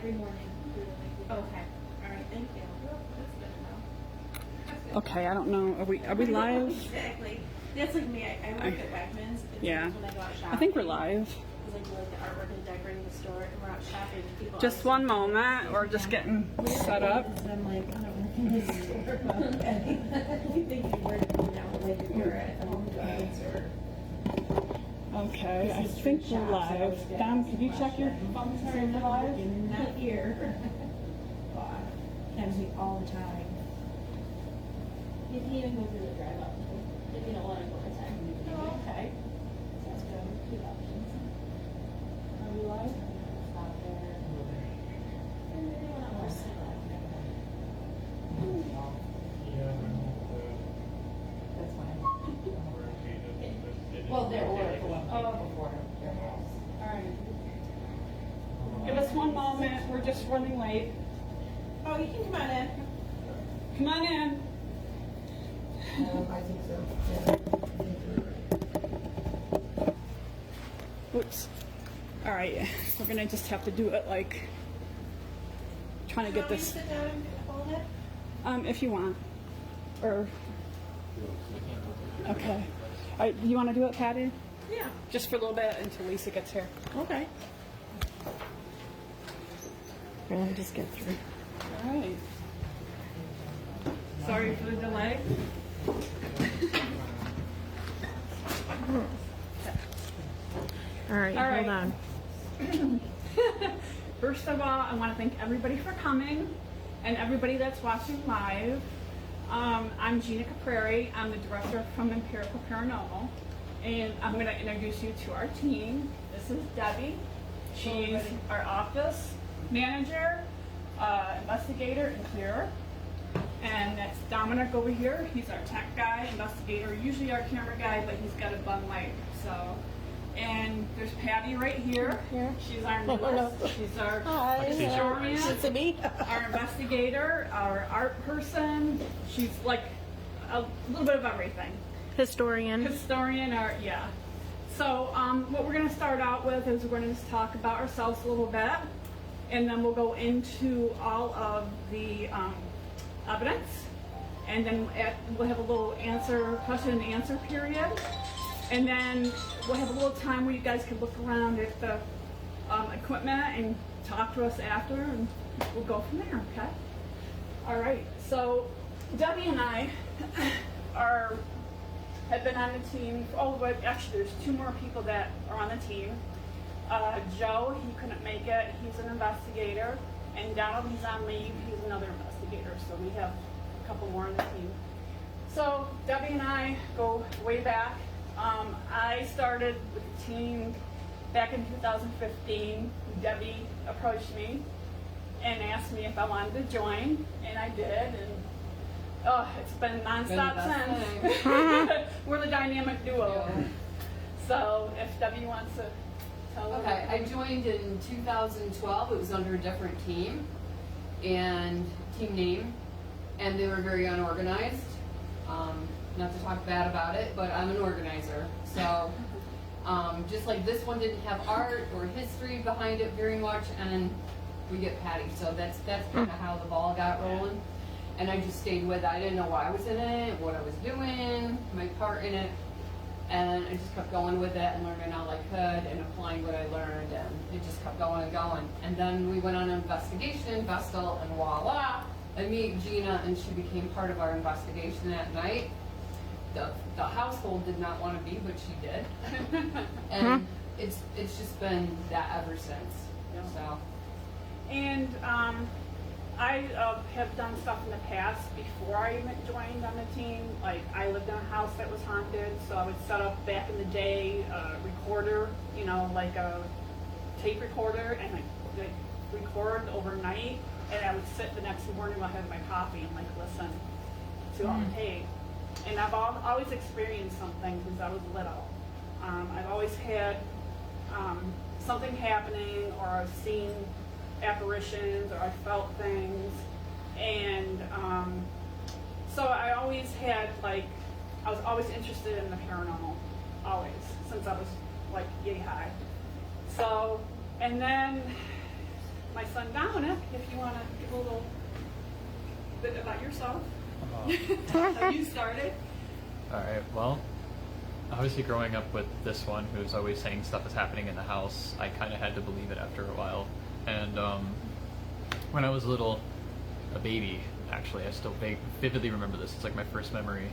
every morning. Okay. All right, thank you. That's good to know. That's good. Okay, I don't know. Are we live? Exactly. That's like me. I work at Wegmans. It's Yeah. like when I go out shopping. I think we're live. Because I do like the artwork and decorating the store, and we're out shopping. And people Just one moment. We're just getting set up. And I'm like, I don't work in this store. Okay. You think you work, you know, like if you're at Home Goods or. Okay, I think we're live. Dom, can you check your phone? Sorry, we're live. Not here. God, happens to me all the time. You can even go through the drive up if you don't want to go inside. Oh, okay. Sounds good. Good options. Are we live? Stop there. And then they want more select. That's fine. Well, they're Oracle before their house. All right. Give us one moment. We're just running late. Oh, you can come on in. Come on in. I think so. Oops. All right. We're gonna just have to do it like trying to get this. Sit down and hold it. If you want. Or. Okay. All right. You want to do it, Patty? Yeah. Just for a little bit until Lisa gets here. Okay. Let me just get through. All right. Sorry for the delay. All right, All right. hold on. First of all, I want to thank everybody for coming and everybody that's watching live. I'm Gina Caprari. I'm the director from Empirical Paranormal. And I'm going to introduce you to our team. This is Debbie. She's our office manager, investigator, and clearer. And that's Dominic over here. He's our tech guy, investigator, usually our camera guy, but he's got a bum light. So, and there's Patty right here. She's our newest. She's our historian, It's me. our investigator, our art person. She's like a little bit of everything. Historian. Historian, art, yeah. So what we're going to start out with is we're going to just talk about ourselves a little bit, and then we'll go into all of the evidence, and then we'll have a little question and answer period, and then we'll have a little time where you guys can look around at the equipment and talk to us after, and we'll go from there, okay? All right, so Debbie and I have been on the team. Oh, but actually, there's two more people that are on the team. Joe, he couldn't make it. He's an investigator. And Donald, he's on leave. He's another investigator. So we have a couple more on the team. So Debbie and I go way back. I started with the team back in 2015. Debbie approached me and asked me if I wanted to join, and I did. And it's been nonstop since. We're the dynamic duo. Yeah. So if Debbie wants to tell them. Okay, I joined in 2012. It was under a different team and team name, and they were very unorganized. Not to talk bad about it, but I'm an organizer. So just like this one didn't have art or history behind it very much, and we get Patty. So that's kind of how the ball got rolling. And I just stayed with it. I didn't know why I was in it, what I was doing, my part in it. And I just kept going with it and learning all I could and applying what I learned. And it just kept going and going. And then we went on an investigation, Vestal, and voila, I meet Gina, and she became part of our investigation that night. The household did not want to be, but she did. And it's just been that ever since. Yeah. So. And I have done stuff in the past before I even joined on the team. Like I lived in a house that was haunted, so I would set up back in the day a recorder, like a tape recorder, and I'd record overnight, and I would sit the next morning while I had my coffee and listen to all the tape. And I've always experienced something since I was little. I've always had something happening, or I've seen apparitions, or I felt things, and so I always had I was always interested in the paranormal, always, since I was yay high. So, and then my son Dominic, if you want to give a little bit about yourself. How you started. All right. Well, obviously, growing up with this one who's always saying stuff is happening in the house, I kind of had to believe it after a while. And when I was a baby, actually, I still vividly remember this. It's like my first memory.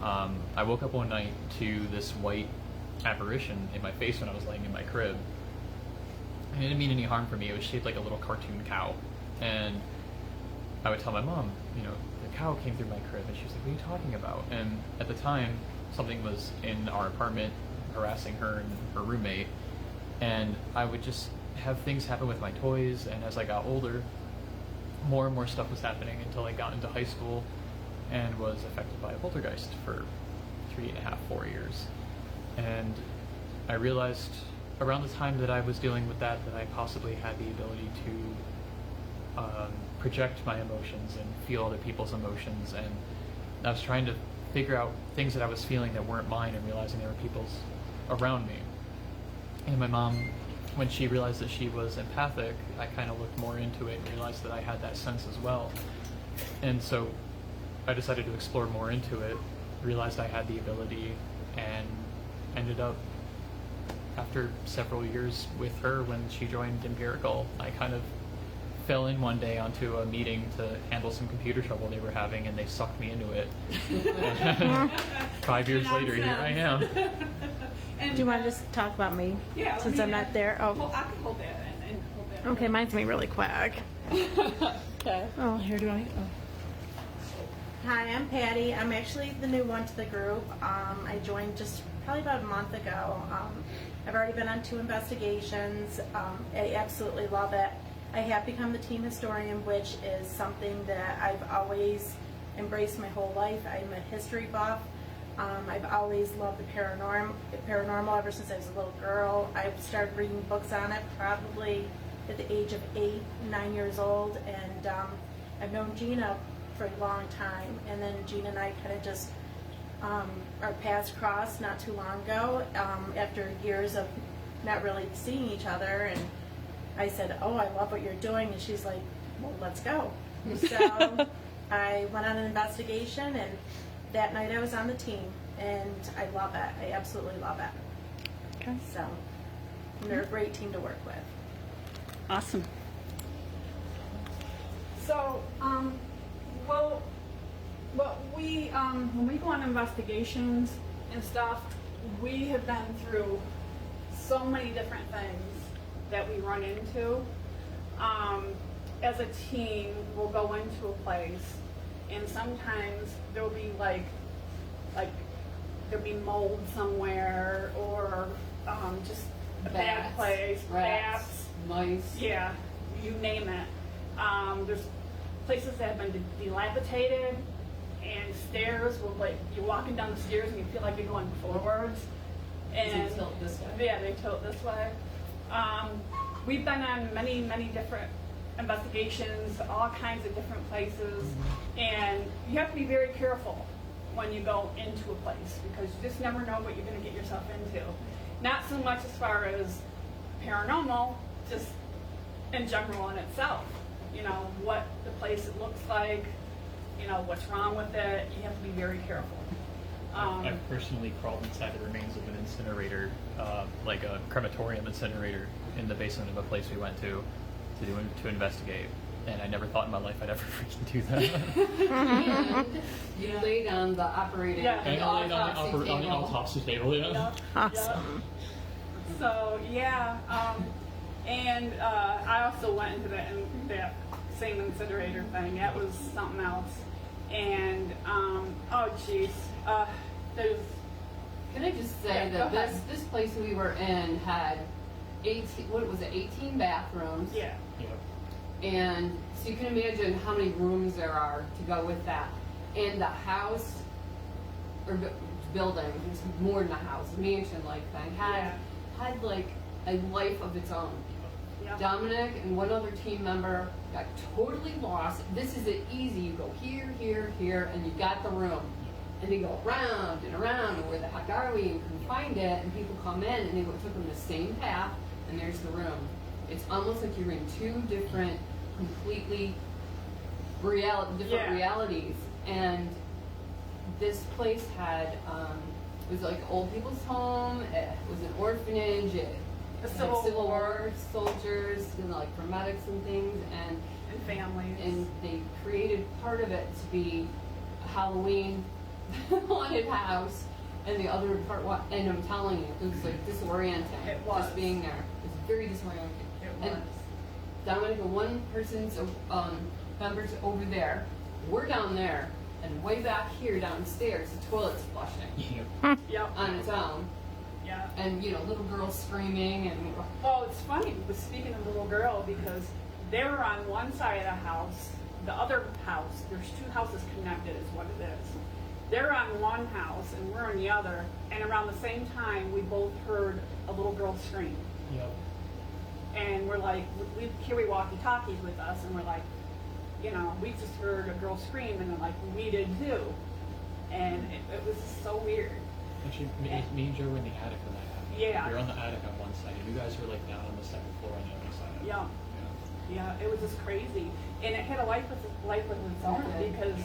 I woke up one night to this white apparition in my face when I was laying in my crib. And it didn't mean any harm for me. It was shaped like a little cartoon cow. And I would tell my mom, the cow came through my crib. And she was like, what are you talking about? And at the time, something was in our apartment harassing her and her roommate. And I would just have things happen with my toys. And as I got older, more and more stuff was happening until I got into high school and was affected by a poltergeist for 3.5, 4 years. And I realized around the time that I was dealing with that I possibly had the ability to project my emotions and feel other people's emotions. And I was trying to figure out things that I was feeling that weren't mine and realizing there were people's around me. And my mom, when she realized that she was empathic, I kind of looked more into it and realized that I had that sense as well. And so I decided to explore more into it, realized I had the ability, and ended up, after several years with her when she joined Empirical, I kind of fell in one day onto a meeting to handle some computer trouble they were having, and they sucked me into it. 5 years later, here I am. Do you want to just talk about me? Yeah. Since I'm not there. Oh. Well, I can hold that and hold that. Okay, mine's gonna be really quick. Okay. Oh, here do I? Oh. Hi, I'm Patty. I'm actually the new one to the group. I joined just probably about a month ago. I've already been on 2 investigations. I absolutely love it. I have become the team historian, which is something that I've always embraced my whole life. I'm a history buff. I've always loved the paranormal ever since I was a little girl. I started reading books on it probably at the age of 8, 9 years old, and I've known Gina for a long time. And then Gina and I kind of just our paths crossed not too long ago after years of not really seeing each other. And I said, "Oh, I love what you're doing," and she's like, "Well, let's go." So I went on an investigation, and that night I was on the team, and I love it. I absolutely love it. Okay. So they're a great team to work with. Awesome. So, well, we when we go on investigations and stuff, we have been through so many different things that we run into. As a team, we'll go into a place, and sometimes there'll be like there'll be mold somewhere, or just a bad Bats, place, rats, mice. yeah, you name it. There's places that have been dilapidated, and stairs will, like, you're walking down the stairs and you feel like you're going forwards. And They tilt this way. yeah, they tilt this way. We've been on many, many different investigations, all kinds of different places, and you have to be very careful when you go into a place, because you just never know what you're going to get yourself into. Not so much as far as paranormal, just in general in itself. You know, what the place it looks like, you know, what's wrong with it. You have to be very careful. I've personally crawled inside the remains of an incinerator, like a crematorium incinerator, in the basement of a place we went to investigate. And I never thought in my life I'd ever freaking do that. And you laid on the operating, Yeah. And I laid on the table. autopsy table, yeah. Yep, Awesome. yep. So yeah, and I also went into that same incinerator thing. That was something else. And oh jeez, there's. Can I just say Yeah, that go ahead. this place we were in had 18 bathrooms. Yeah. Yep. And so you can imagine how many rooms there are to go with that. And the house, or building, it was more than a house, mansion-like thing, had like a life of its own. Yep. Dominic and one other team member got totally lost. This is it easy. You go here, here, here, and you got the room. And they go around and around, and where the heck are we? And couldn't find it. And people come in, and they took them the same path, and there's the room. It's almost like you're in two different, completely different Yeah. realities. And this place had, it was like old people's home, it was an orphanage, it The had Civil War. soldiers, you know, like for medics and things, And families. and they created part of it to be a Halloween haunted house, and the other part, and I'm telling you, it was like disorienting. It was. Just being there. It's very disorienting. It was. And Dominic, one person's members over there, we're down there, and way back here downstairs, the toilet's flushing Yep. on its own, Yeah. and you know, little girls screaming, and Well, it's funny, but speaking of the little girl, because they were on one side of the house, the other house, there's two houses connected is what it is. They're on one house and we're on the other, and around the same time, we both heard a little girl scream. Yep. And we're like, we carry walkie-talkies with us, and we're like, you know, we just heard a girl scream, and then like, we did too. And it was just so weird. Actually, me and Joe were in the attic when that happened. Yeah. We were on the attic on one side, and you guys were like down on the second floor on the other side. Yeah. Yeah, it was just crazy. And it had a life of its own Okay. because,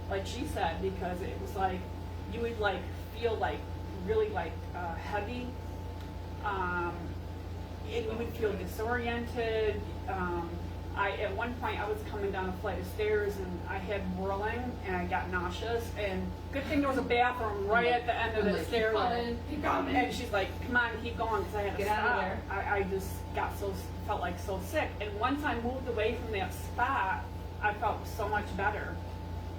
like she said, because it was like, you would like feel like really like heavy. And you would feel disoriented. At one point I was coming down a flight of stairs and I had whirling and I got nauseous, and good thing there was a bathroom right at the end of I'm the like, stairwell. keep coming. And she's like, come on, keep going, because I had to Get out of stop. there. I just felt like so sick. And once I moved away from that spot, I felt so much better.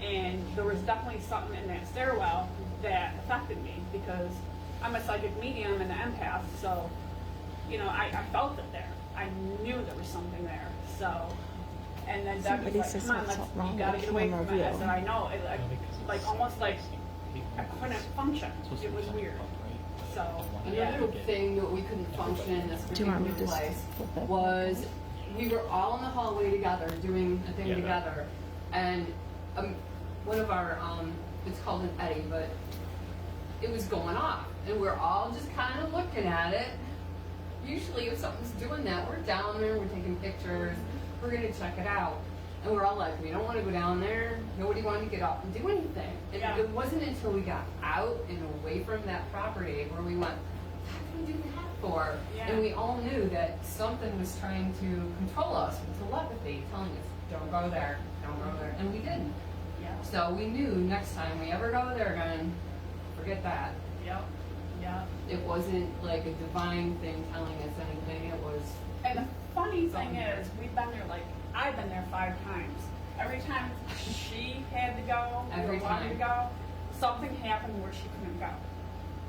And there was definitely something in that stairwell that affected me, because I'm a psychic medium and an empath, so, you know, I felt it there. I knew there was something there. So, and then Doug was Somebody like, says come on, what's wrong you gotta with get away camera from it. I view. said, I know. It, No, because like it's almost like I 8 couldn't minutes. function. It's supposed to It be was 10 weird. o'clock, right? So, Yeah. Another thing that we couldn't function in this Do you want me particular to place flip it? was we were all in the hallway together doing a thing Yeah. together, and one of our it's called an eddy, but it was going off, and we're all just kind of looking at it. Usually, if something's doing that, we're down there, we're taking pictures, we're gonna check it out. And we're all like, we don't want to go down there. Nobody wanted to get up and do anything. And Yeah. it wasn't until we got out and away from that property where we went, what did we do that for? Yeah. And we all knew that something was trying to control us with telepathy, telling us, don't go there, don't go there. And we didn't. yeah. So we knew next time we ever go there again, forget that. Yep. Yep. It wasn't like a divine thing telling us anything. It was, And the funny thing is, I've been there 5 times. Every time she had to go, Every or wanted to time. go, something happened where she couldn't go.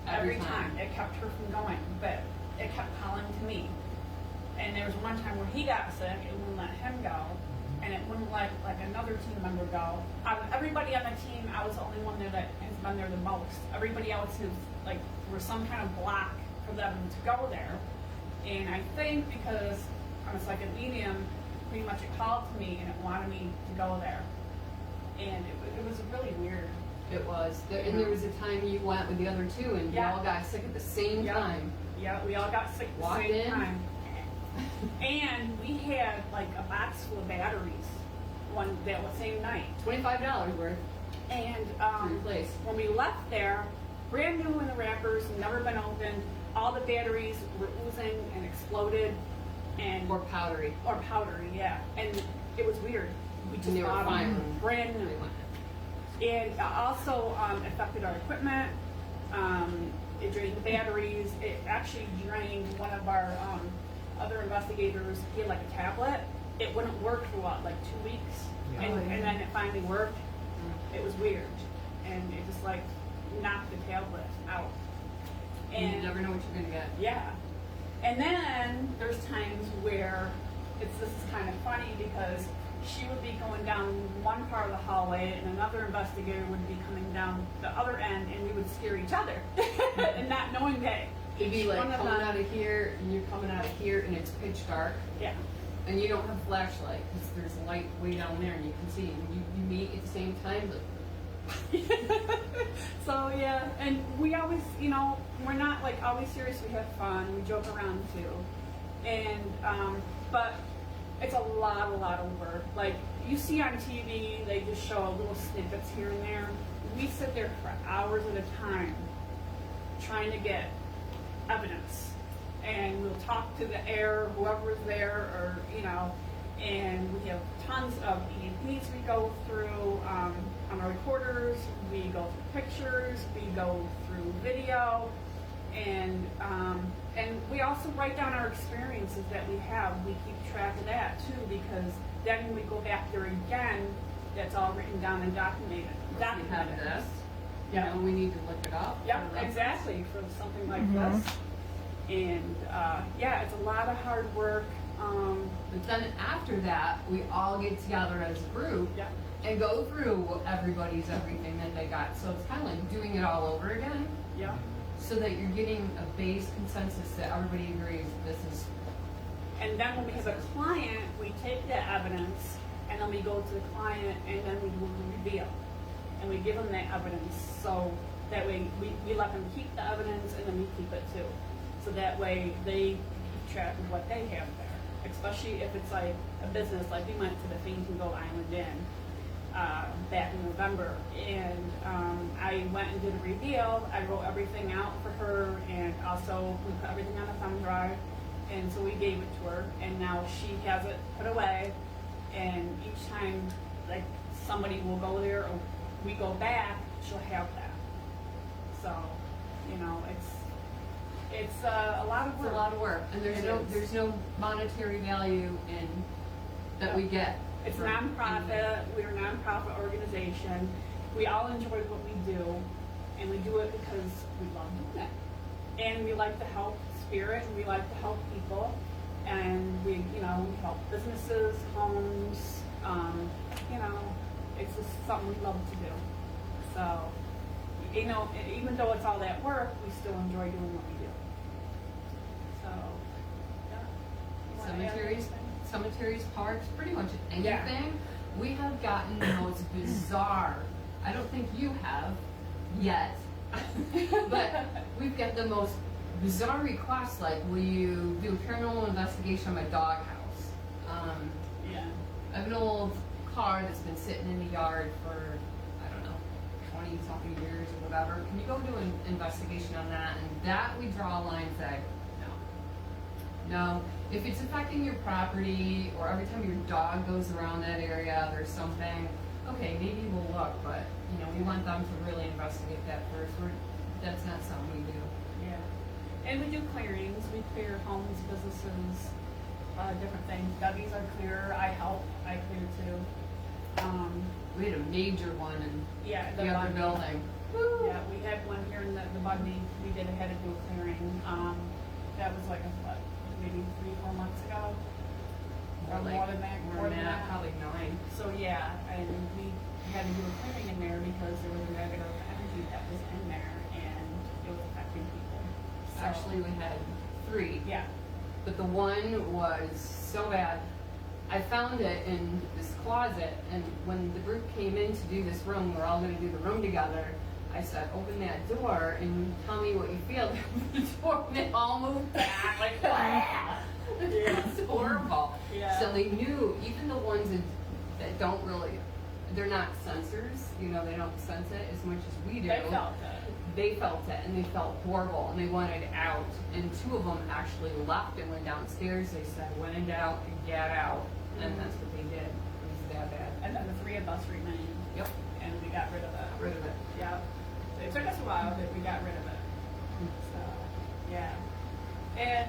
Every time. It kept her from going, but it kept calling to me. And there was one time where he got sick, it wouldn't let him go, and it wouldn't let like another team member go. Out of everybody on the team, I was the only one there that has been there the most. Everybody else is like, there was some kind of block for them to go there. And I think because I'm a psychic medium, pretty much it called to me and it wanted me to go there. And it was really weird. it was. And there was a time you went with the other two and you Yeah. all got sick at the same Yeah. time. Yeah, we all got sick at the Walked same in. time. And we had like a box full of batteries that same night. $25 worth And to replace. when we left there, brand new in the wrappers, never been opened, all the batteries were oozing and exploded, and Or powdery. or powdery, yeah. And it was weird. We just And they were bought fine. them brand new. And it also affected our equipment. It drained the batteries. It actually drained one of our other investigators. He had like a tablet. It wouldn't work for what, like 2 weeks? Yeah. And then it finally worked. It was weird. And it just like knocked the tablet out. And you never know what you're gonna get. Yeah. And then there's times where this is kind of funny because she would be going down one part of the hallway and another investigator would be coming down the other end, and we would scare each other and not knowing that It'd be each like one of coming them- out of here and you're coming out of here and it's pitch dark Yeah. and you don't have a flashlight because there's a light way down there and you can see and you meet at the same time. But So yeah, and we always, you know, we're not like always serious. We have fun. We joke around too, And but it's a lot of work. Like you see on TV, they just show little snippets here and there. We sit there for hours at a time trying to get evidence, and we'll talk to the air, whoever's there, or and we have tons of EMPs we go through on our recorders. We go through pictures, we go through video, and we also write down our experiences that we have. We keep track of that too, because then when we go back there again, that's all written down and documented. We have this. Yeah. We need to look it up. Yep, for reference. exactly, for something like this. And yeah, it's a lot of hard work. But then after that, we all get together as a group Yeah. and go through everybody's everything that they got. So it's kind of like doing it all over again, Yeah. so that you're getting a base consensus that everybody agrees this is. And then when we have a client, we take that evidence and then we go to the client and then we do a reveal. And we give them that evidence, so that way we let them keep the evidence and then we keep it too. So that way they keep track of what they have there. Especially if it's like a business, like we went to the Fainting Goat Island Inn back in November, and I went and did a reveal. I wrote everything out for her, and also we put everything on a thumb drive, and so we gave it to her, and now she has it put away, and each time like somebody will go there or we go back, she'll have that. So, it's a lot of It's work. a lot of work, and It is. there's no monetary value in that we get. It's from nonprofit. We're a nonprofit organization. We all enjoy what we do, and we do it because we love doing it. And we like to help spirit, and we like to help people, and we help businesses, homes. It's just something we love to do. So, even though it's all that work, we still enjoy doing what we do. So, yeah. You wanna add Cemeteries, anything? cemeteries, parks, pretty much anything. Yeah. We have gotten the most bizarre. I don't think you have yet, but we've got the most bizarre requests. Like, will you do a paranormal investigation on my doghouse? Yeah. I have an old car that's been sitting in the yard for, I don't know, 20-something years or whatever. Can you go do an investigation on that? And that we draw a line and say, no. No. If it's affecting your property, or every time your dog goes around that area, there's something, okay, maybe we'll look, but, we want them to really investigate that first. That's not something we do. Yeah. And we do clearings. We clear homes, businesses, different things. Duggies are clear. I help. I clear too. We had a major one in Yeah, the other Bundy. building. Yeah, we had one here in the Bundy. We had to do a clearing. That was like maybe 3-4 months ago. Or more than that. More than that, probably 9. So yeah, and we had to do a clearing in there because there was a negative energy that was in there, and it was affecting people. So, Actually, we had 3. yeah. But the one was so bad. I found it in this closet, and when the group came in to do this room, we're all going to do the room together. I said, open that door and tell me what you feel. The door, and they all moved back, like, wow. It's horrible. Yeah. So they knew, even the ones that don't really, they're not sensors, they don't sense it as much as we do. They felt it. They felt it, and they felt horrible, and they wanted out. And 2 of them actually left and went downstairs. They said, when in doubt, get out. And that's what they did. It was that bad. And then the 3 of us remained. Yep. And we got rid of it. Got rid of it. Yeah. It took us a while, but we got rid of it. So, yeah. And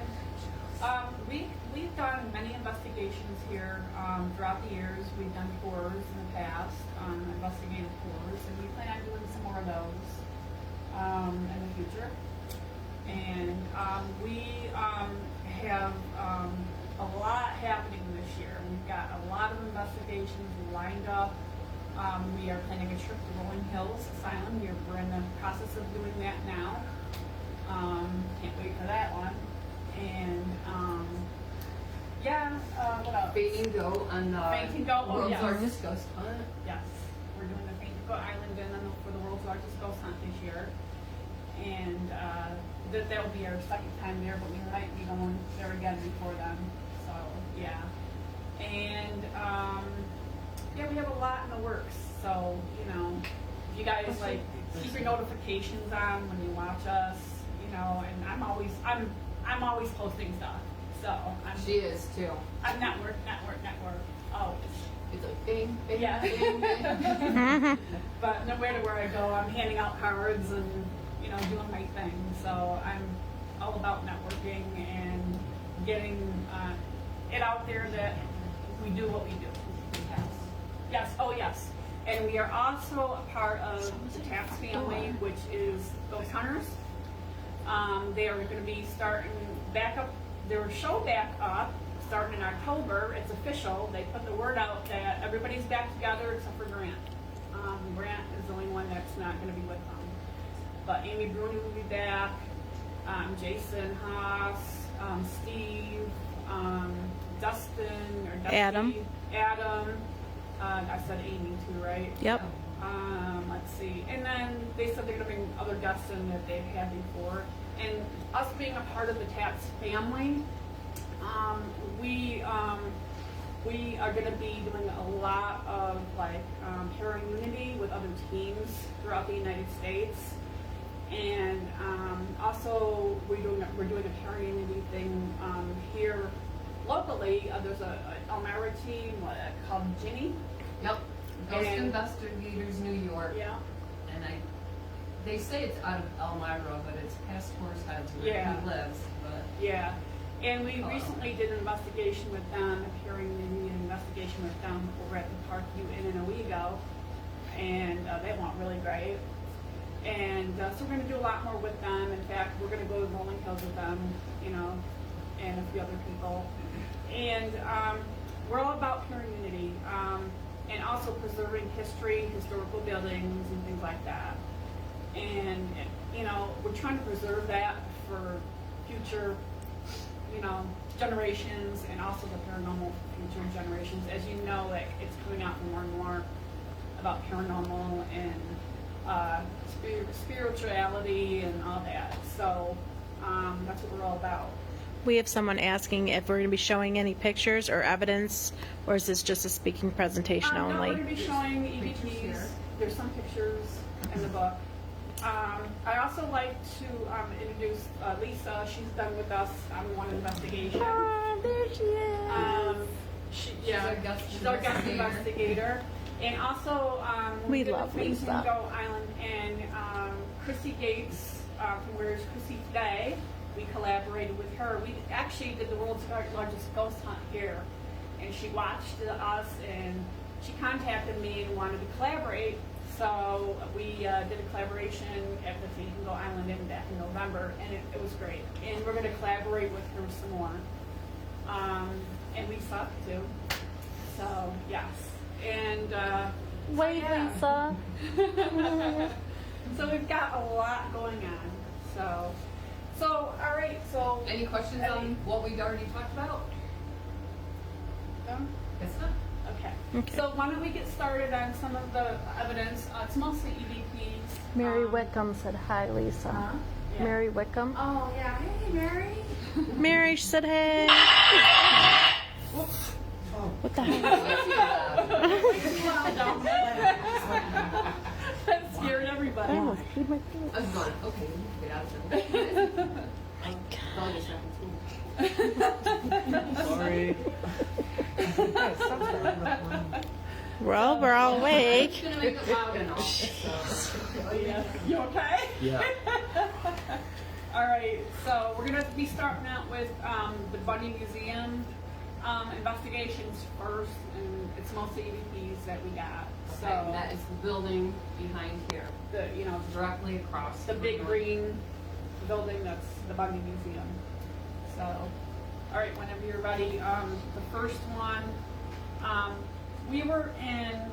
we've done many investigations here throughout the years. We've done tours in the past, investigative tours, and we plan on doing some more of those in the future. And we have a lot happening this year. We've got a lot of investigations lined up. We are planning a trip to Rolling Hills Asylum. We're in the process of doing that now. Can't wait for that one. And what else? Fainting Goat on the Fainting Goat, oh, world's yes. largest ghost hunt. Yes, we're doing the Fainting Goat Island and then for the world's largest ghost hunt this year. And that will be our second time there, but we might be going there again before then. So yeah, and yeah, we have a lot in the works. So if you guys like keep your notifications on when you watch us, and I'm always posting stuff. So She is too. I'm network. Always. It's like bing, bing, Yeah. bing, bing. But no matter where I go, I'm handing out cards and doing my thing. So I'm all about networking and getting it out there that we do what we do. Yes. Oh yes. And we are also a part of the Taps family, which is Ghost Hunters. They are going to be starting back up their show back up starting in October. It's official. They put the word out that everybody's back together except for Grant. Grant is the only one that's not going to be with them. But Amy Bruni will be back. Jason Haas, Steve, Dustin or Dusty, Adam. I said Amy too, right? Yep. Let's see. And then they said they're going to bring other guests in that they've had before. And us being a part of the Taps family, we are going to be doing a lot of Para-Unity with other teams throughout the United States. And also we're doing a Para-Unity thing here locally. There's a Elmira team called Ginny. Yep. Ghost And- Investigators New York. Yeah. And they say it's out of Elmira, but it's past Horsehead where Yeah. he lives. But Yeah. And we recently did an investigation with them, appearing in an investigation with them over at the Park U Inn in Owego. And they went really great. And so we're going to do a lot more with them. In fact, we're going to go to Rolling Hills with them, and a few other people. And we're all about Para-Unity, and also preserving history, historical buildings, and things like that. And, we're trying to preserve that for future, generations, and also the paranormal future generations. As you know, it's coming out more and more about paranormal and spirituality and all that. So that's what we're all about. We have someone asking if we're going to be showing any pictures or evidence, or is this just a speaking presentation No, we're only? going to be showing EVPs. There's some pictures in the book. I also like to introduce Lisa. She's done with us on one investigation. Oh, there she is. She's our guest she's our guest investigator. investigator. And also, when We did love the Flamingo Lisa. Island, and Chrissy Gates from Where's Chrissy Today, we collaborated with her. We actually did the world's largest ghost hunt here, and she watched us, and she contacted me and wanted to collaborate. So we did a collaboration at the Flamingo Island Inn back in November, and it was great. And we're going to collaborate with her some more. And Lisa too. So yes. And Wait, yeah. Lisa. So we've got a lot going on. So all right. So any questions on what we've already talked about? done? Guess not. Okay. Okay. So why don't we get started on some of the evidence? It's mostly EVPs. Mary Wickham said hi, Lisa. Yeah. Mary Wickham. Oh, yeah. Hey, Mary. Mary said hey. What the heck? That scared everybody. I almost peed my pants. I was going, okay, get out of there. Dog is having food. Sorry. Well, we're all awake. It's gonna make it loud enough. Yeah. You okay? Yeah. All right. So we're gonna be starting out with the Bundy Museum investigations first, and it's mostly EVPs that we got. So Okay, and that is the building behind here, the directly across. the big green building that's the Bundy Museum. So, all right, whenever you're ready. The first one, we were in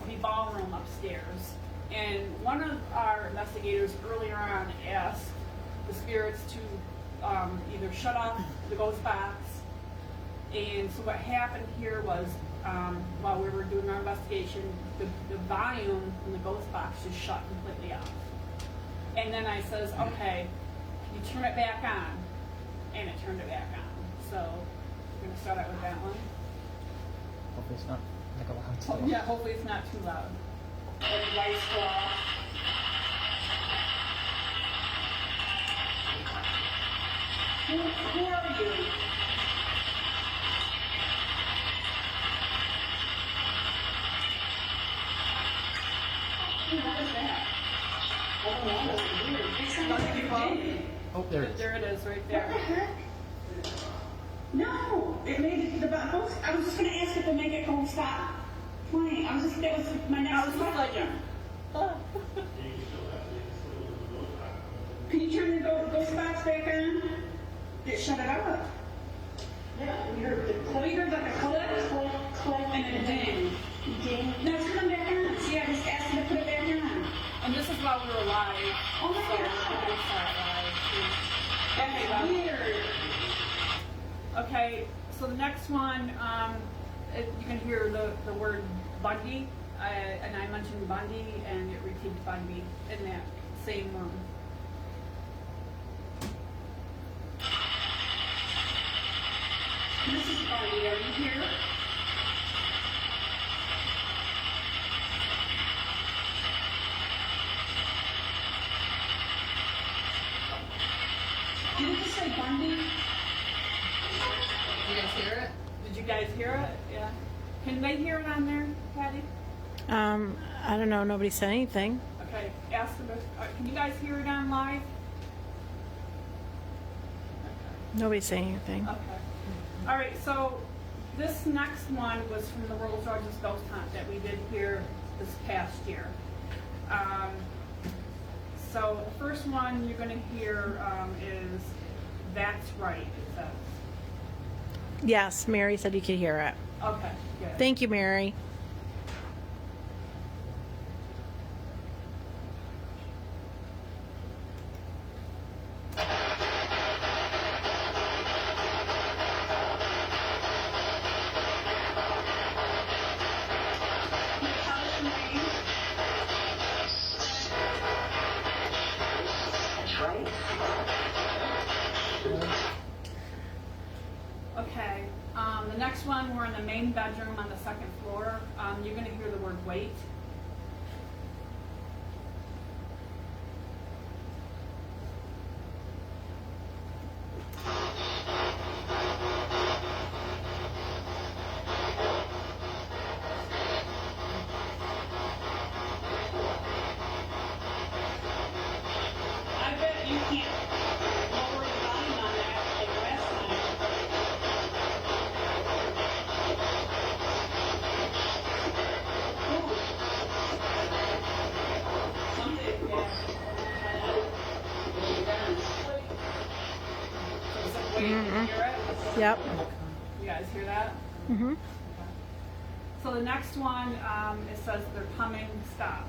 the ballroom upstairs, and one of our investigators earlier on asked the spirits to either shut off the ghost box. And so what happened here was, while we were doing our investigation, the volume in the ghost box just shut completely off. And then I says, okay, you turn it back on. And it turned it back on. So we're gonna start out with that one. Hopefully it's not like a loud Oh, still. yeah, hopefully it's not too loud. Or the lights go off. Who are you? What is that? Oh, there it is. There it is, right there. No, it made it the button. I was just gonna ask it to make it go stop playing. I was just that was my I next was just like, question. Can you turn the ghost box back on? It shut it off. Yeah, we heard the click. We heard like a click, and then a ding. Ding. No, it's coming back on. See, I just asked him to put it back on. and this is while we were live. Oh my so God. we're gonna start live, too. That's well. weird. Okay, so the next one, you can hear the word Bundy, and I mentioned Bundy, and it repeats Bundy in that same room. Mrs. Bundy, are you here? Did it just say Bundy? Did you guys hear it? Did you guys hear it? Yeah. Can they hear it on there, Patty? I don't know. Nobody said anything. Okay, ask them. Can you guys hear it on live? Nobody said anything. Okay. All right, so this next one was from the World's Largest Ghost Hunt that we did here this past year. So the first one you're going to hear is "That's Right," it says. Yes, Mary said you could hear it. Okay, good. Thank you, Mary. Okay, the next one, we're in the main bedroom on the second floor. You're going to hear the word "wait." I bet you can't lower the volume on that like last time. Something, yeah. So it said "wait," you hear it? Yep. You guys hear that? Mm-hmm. So the next one, it says "they're coming, stop."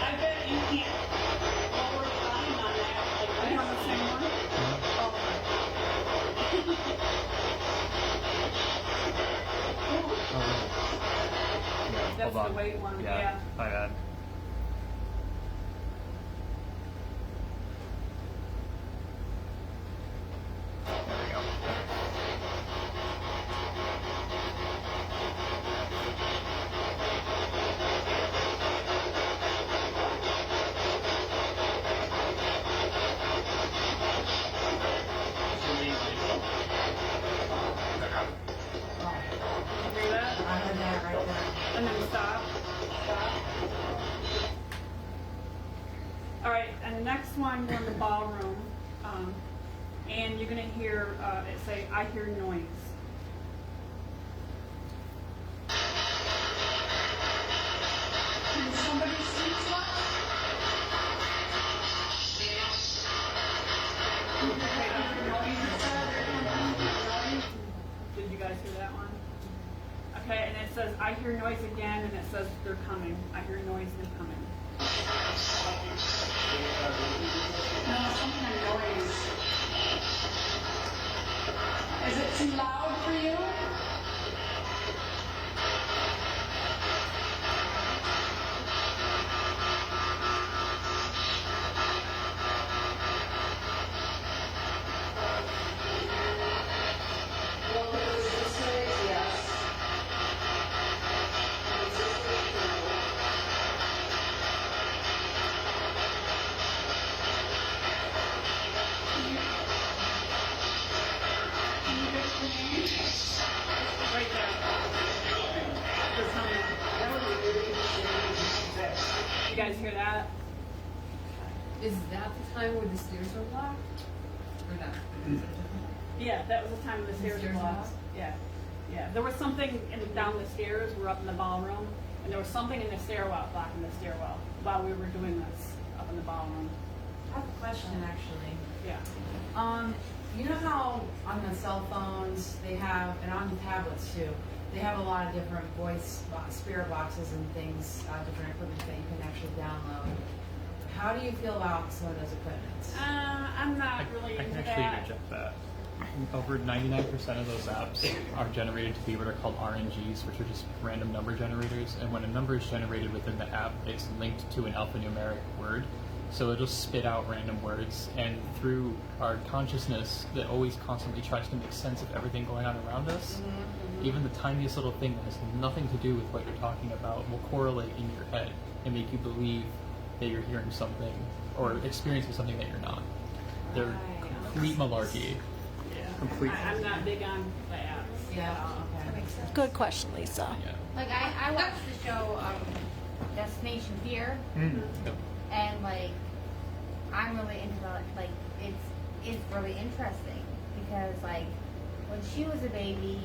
I bet you can't lower the volume on that like Are you on the last same time. one? That's Hold the on. wait one, Yeah, yeah. my bad. There we go. Hear that? I heard that right there. And then stop. Stop. All right, and the next one, we're in the ballroom, and you're gonna hear it say, "I hear noise." Can somebody see what? Okay, I hear noise. Did you guys hear that one? Okay, and it says, "I hear noise" again, and it says, "They're coming." I hear noise, they're coming. No, something annoys. Is it too loud for you? Well, it was this way, yes. Right there. There's something. You guys hear that? Is that the time where the stairs were blocked? Or not? Yeah, that was the time the stairs were Stairs blocked. blocked? Yeah, yeah. There was something down the stairs. We're up in the ballroom, and there was something in the stairwell blocking the stairwell while we were doing this up in the ballroom. I have a question actually. Yeah. You know how on the cell phones they have, and on the tablets too, they have a lot of different spirit boxes and things, different equipment that you can actually download. How do you feel about some of those equipments? I'm not I really can into actually that. reject that. Over 99% of those apps are generated to be what are called RNGs, which are just random number generators. And when a number is generated within the app, it's linked to an alphanumeric word. So it'll spit out random words, and through our consciousness that always constantly tries to make sense of everything going on around us, even the tiniest little thing that has nothing to do with what you're talking about will correlate in your head and make you believe that you're hearing something or experiencing something that you're not. They're complete malarkey. Yeah. Complete. I'm not big on the apps. Yeah, okay. That makes sense. Good question, Lisa. Yeah. Like I watched the show Destination Fear, Yep. and like I'm really into the, like it's really interesting because like when she was a baby,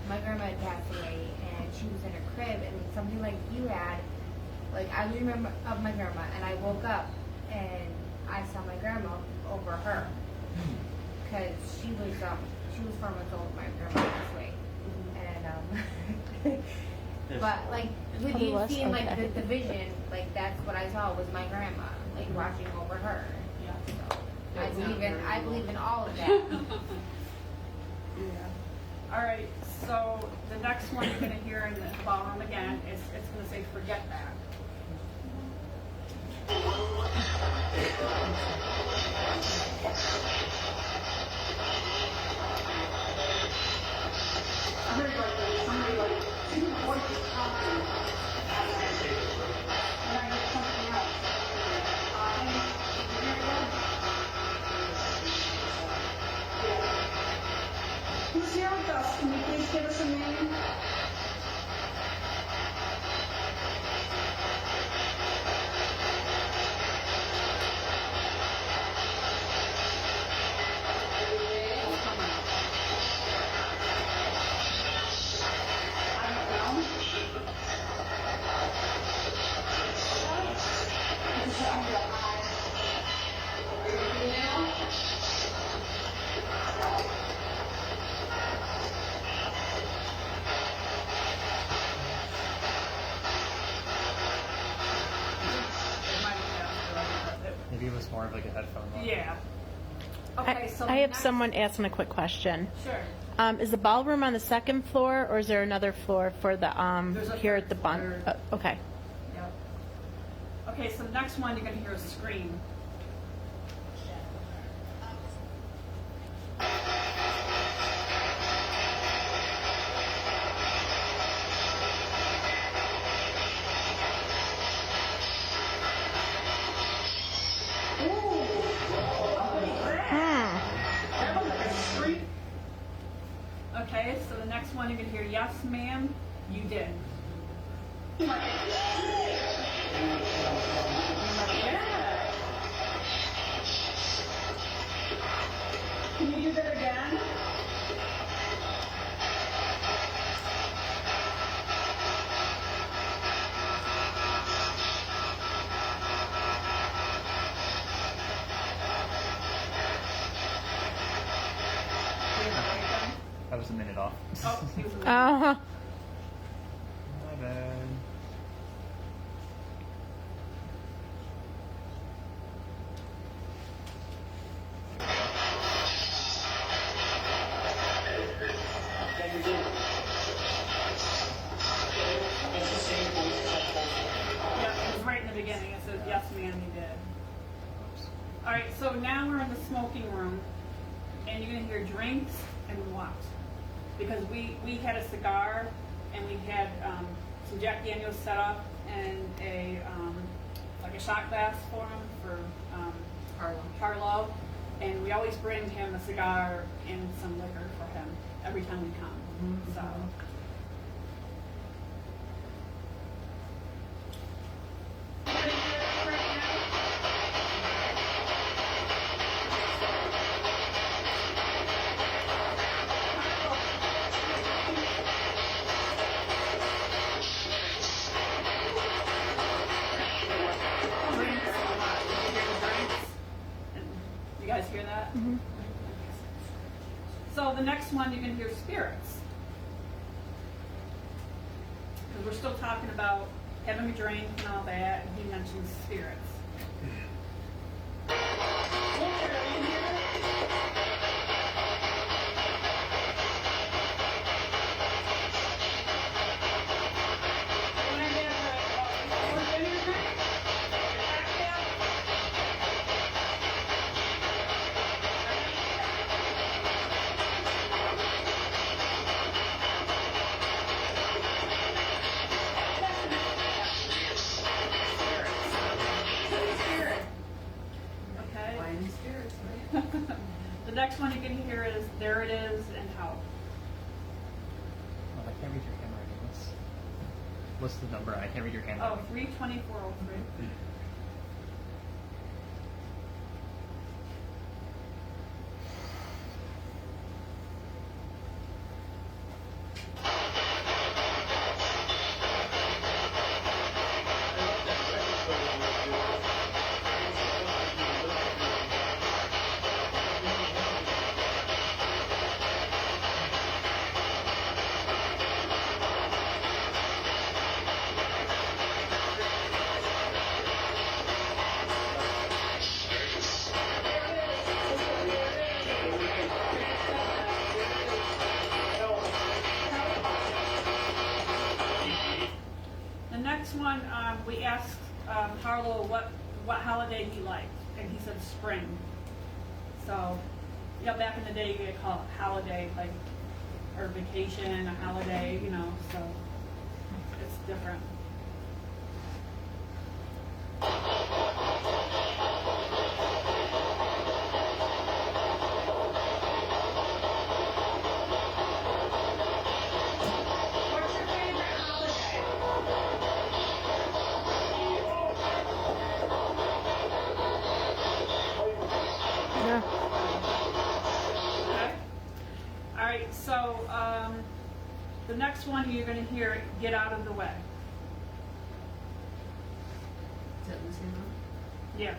my grandma had passed away and she was in her crib and something like you had, like I remember of my grandma and I woke up and I saw my grandma over her because she was 4 months old when my grandma passed away and but like with Probably you was? seeing like Okay. the vision, like that's what I saw was my grandma like watching over her. Yeah. So Yeah, it's not very I believe in all of that. Yeah. All right. So the next one you're going to hear in the ballroom again is it's going to say "Forget That." I heard like somebody like two voices talking. And I heard something else. Who's here with us? Can you please give us a name? I don't know. It's under the eye. Are you a female? It might have been Maybe it was more of like a headphone one. Yeah. Okay. So I the have next- someone asking a quick question. Sure. Is the ballroom on the second floor, or is there another floor for the There's a here third at the Bun? floor. Okay. Yep. Okay. So the next one you're going to hear a scream. That was like a scream. Okay. So the next one you're going to hear, "Yes, ma'am, you did." Yeah. Can you do that again? That was a minute off. Oh, he was a minute. Uh-huh. My bad. Alright, so now we're in the smoking room, and you're gonna hear drinks and what? Because we had a cigar, and we had some Jack Daniels set up, and like a shot glass for him, for Harlow. And we always bring him a cigar and some liquor for him every time we come. So. You guys hear that? Mm-hmm. So the next one, you're going to hear spirits. Because we're still talking about having a drink and all that, and he mentions spirits. Okay. Wine and spirits, right? The next one you're going to hear is there it is and how. Oh, I can't read your handwriting. What's the number? I can't read your Oh, handwriting. 32403. The next one, we asked Harlow what holiday he liked, and he said spring. So, back in the day, you could call it holiday, like, or vacation, a holiday, so it's different. What's your favorite holiday? Yeah. Okay? All right, so the next one you're going to hear, get out of the way. Is that in the same room? Yeah,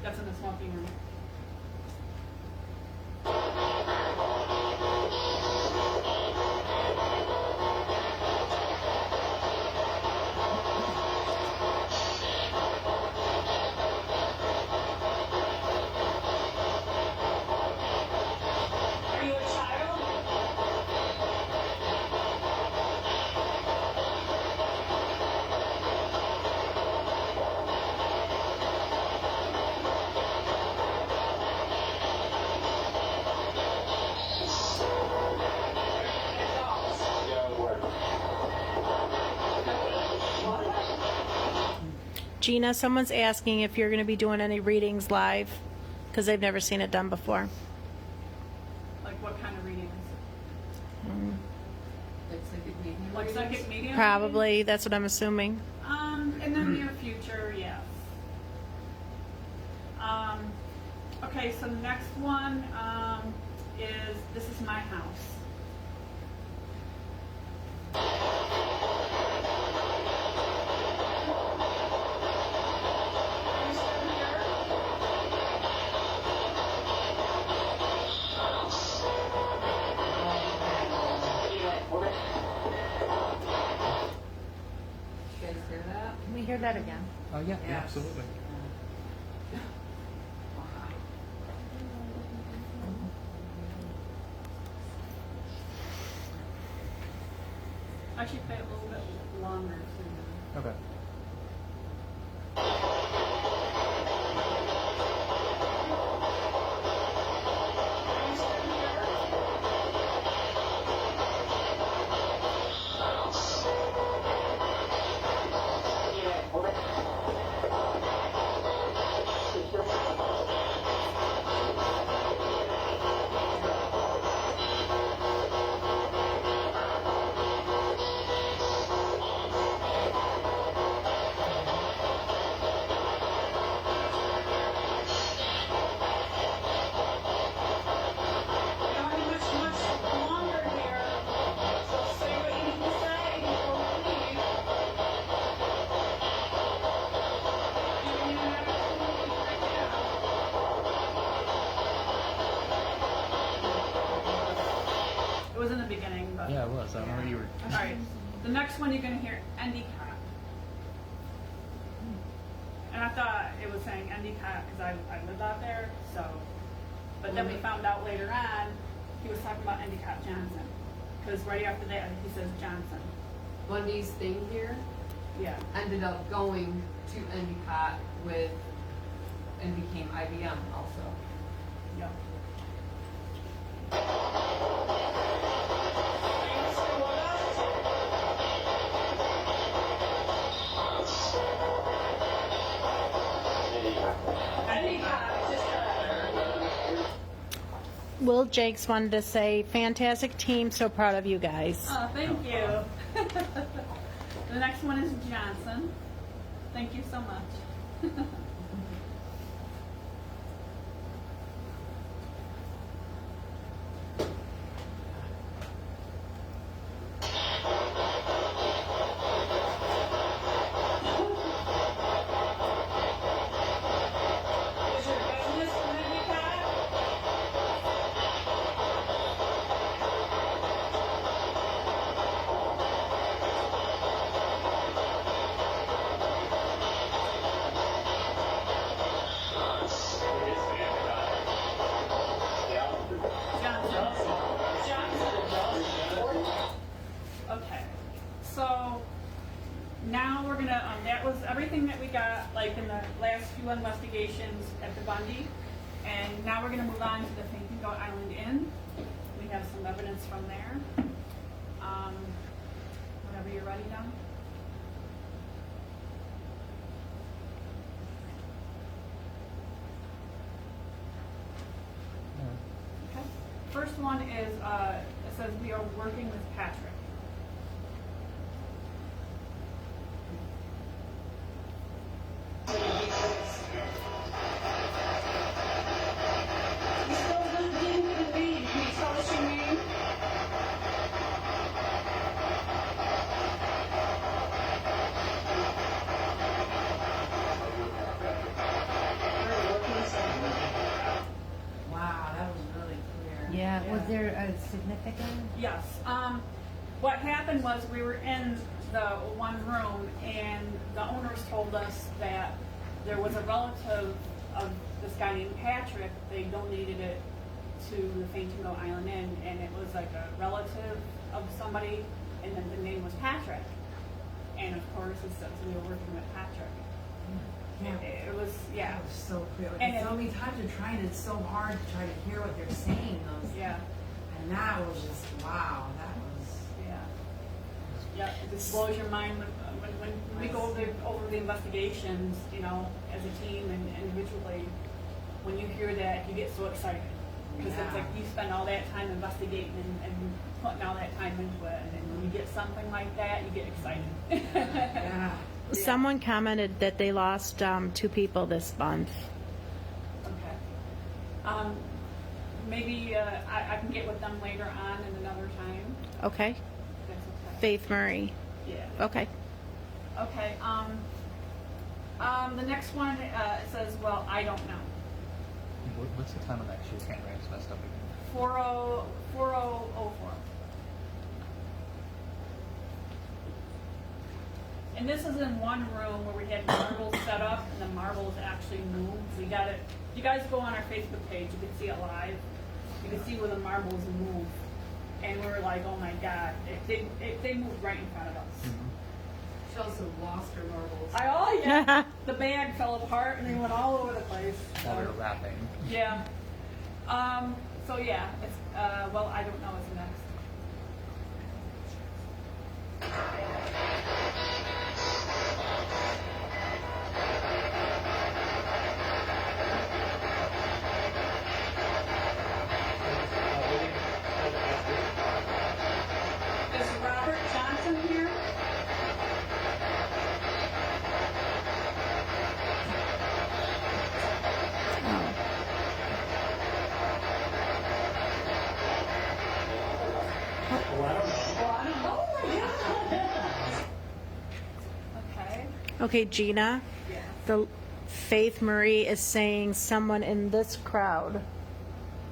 that's in the smoking room. Are you a child? Gina, someone's asking if you're going to be doing any readings live because they've never seen it done before. Like what kind of readings? Like psychic medium? Like psychic medium? Probably, that's what I'm assuming. In the near future, yes. Okay, so the next one is This Is My House. Are you still here? You guys hear that? Can we hear that again? Oh yeah, Yes. absolutely. I should play it a little bit longer. So Okay. but. Yeah, it was. I don't know what you were. All right. The next one you're going to hear Endicott. And I thought it was saying Endicott because I lived out there. So, but then we found out later on he was talking about Endicott Johnson because right after that he says Johnson. Bundy's thing here Yeah. ended up going to Endicott with and became IBM also. Yeah. Will Jakes wanted to say, fantastic team, so proud of you guys. Oh, thank you. The next one is Johnson. Thank you so much. Is your business from Endicott? Okay, so now we're gonna, that was everything that we got, like in the last few investigations at the Bundy. And now we're gonna move on to the Fainting Goat Island Inn. We have some evidence from there. Whenever you're ready, Don. Okay. First one is, it says we are working with Patrick. You still didn't get a name. Can you tell us your name? Wow, that was really clear. Yeah, was there a significant? Yes. What happened was we were in the one room and the owners told us that there was a relative of this guy named Patrick. They donated it to the Fainting Goat Island Inn, and it was like a relative of somebody, and then the name was Patrick. And of course, it says we were working with Patrick. Yeah. It was, yeah, That was so clear. And And it- so many times you're trying, it's so hard to try to hear what they're saying. Those, yeah, And that was just, wow, that was. yeah. Yeah, it just blows your mind when we go over the investigations, you know, as a team and individually. When you hear that, you get so excited because it's Yeah. like you spend all that time investigating and putting all that time into it, and then when you get something like that, you get excited. Yeah. Someone commented that they lost 2 people this month. Okay. Maybe I can get with them later on in another time. Okay. That's okay. Faith Murray. Yeah. Okay. Okay. The next one it says, well, I don't know. What's the time on that? She's getting ranks messed up again. 4004. And this is in one room where we had marbles set up, and the marbles actually moved. We got it. You guys go on our Facebook page, you can see it live. You can see where the marbles move, and we were like, "Oh my God!" They moved right in front of us. She also lost her marbles. Yeah. The bag fell apart, and they went all over the place. While we were rapping. Yeah. So yeah, it's well, I don't know is next. Is Robert Johnson here? Okay. Okay, Gina. The Faith Murray is saying someone in this crowd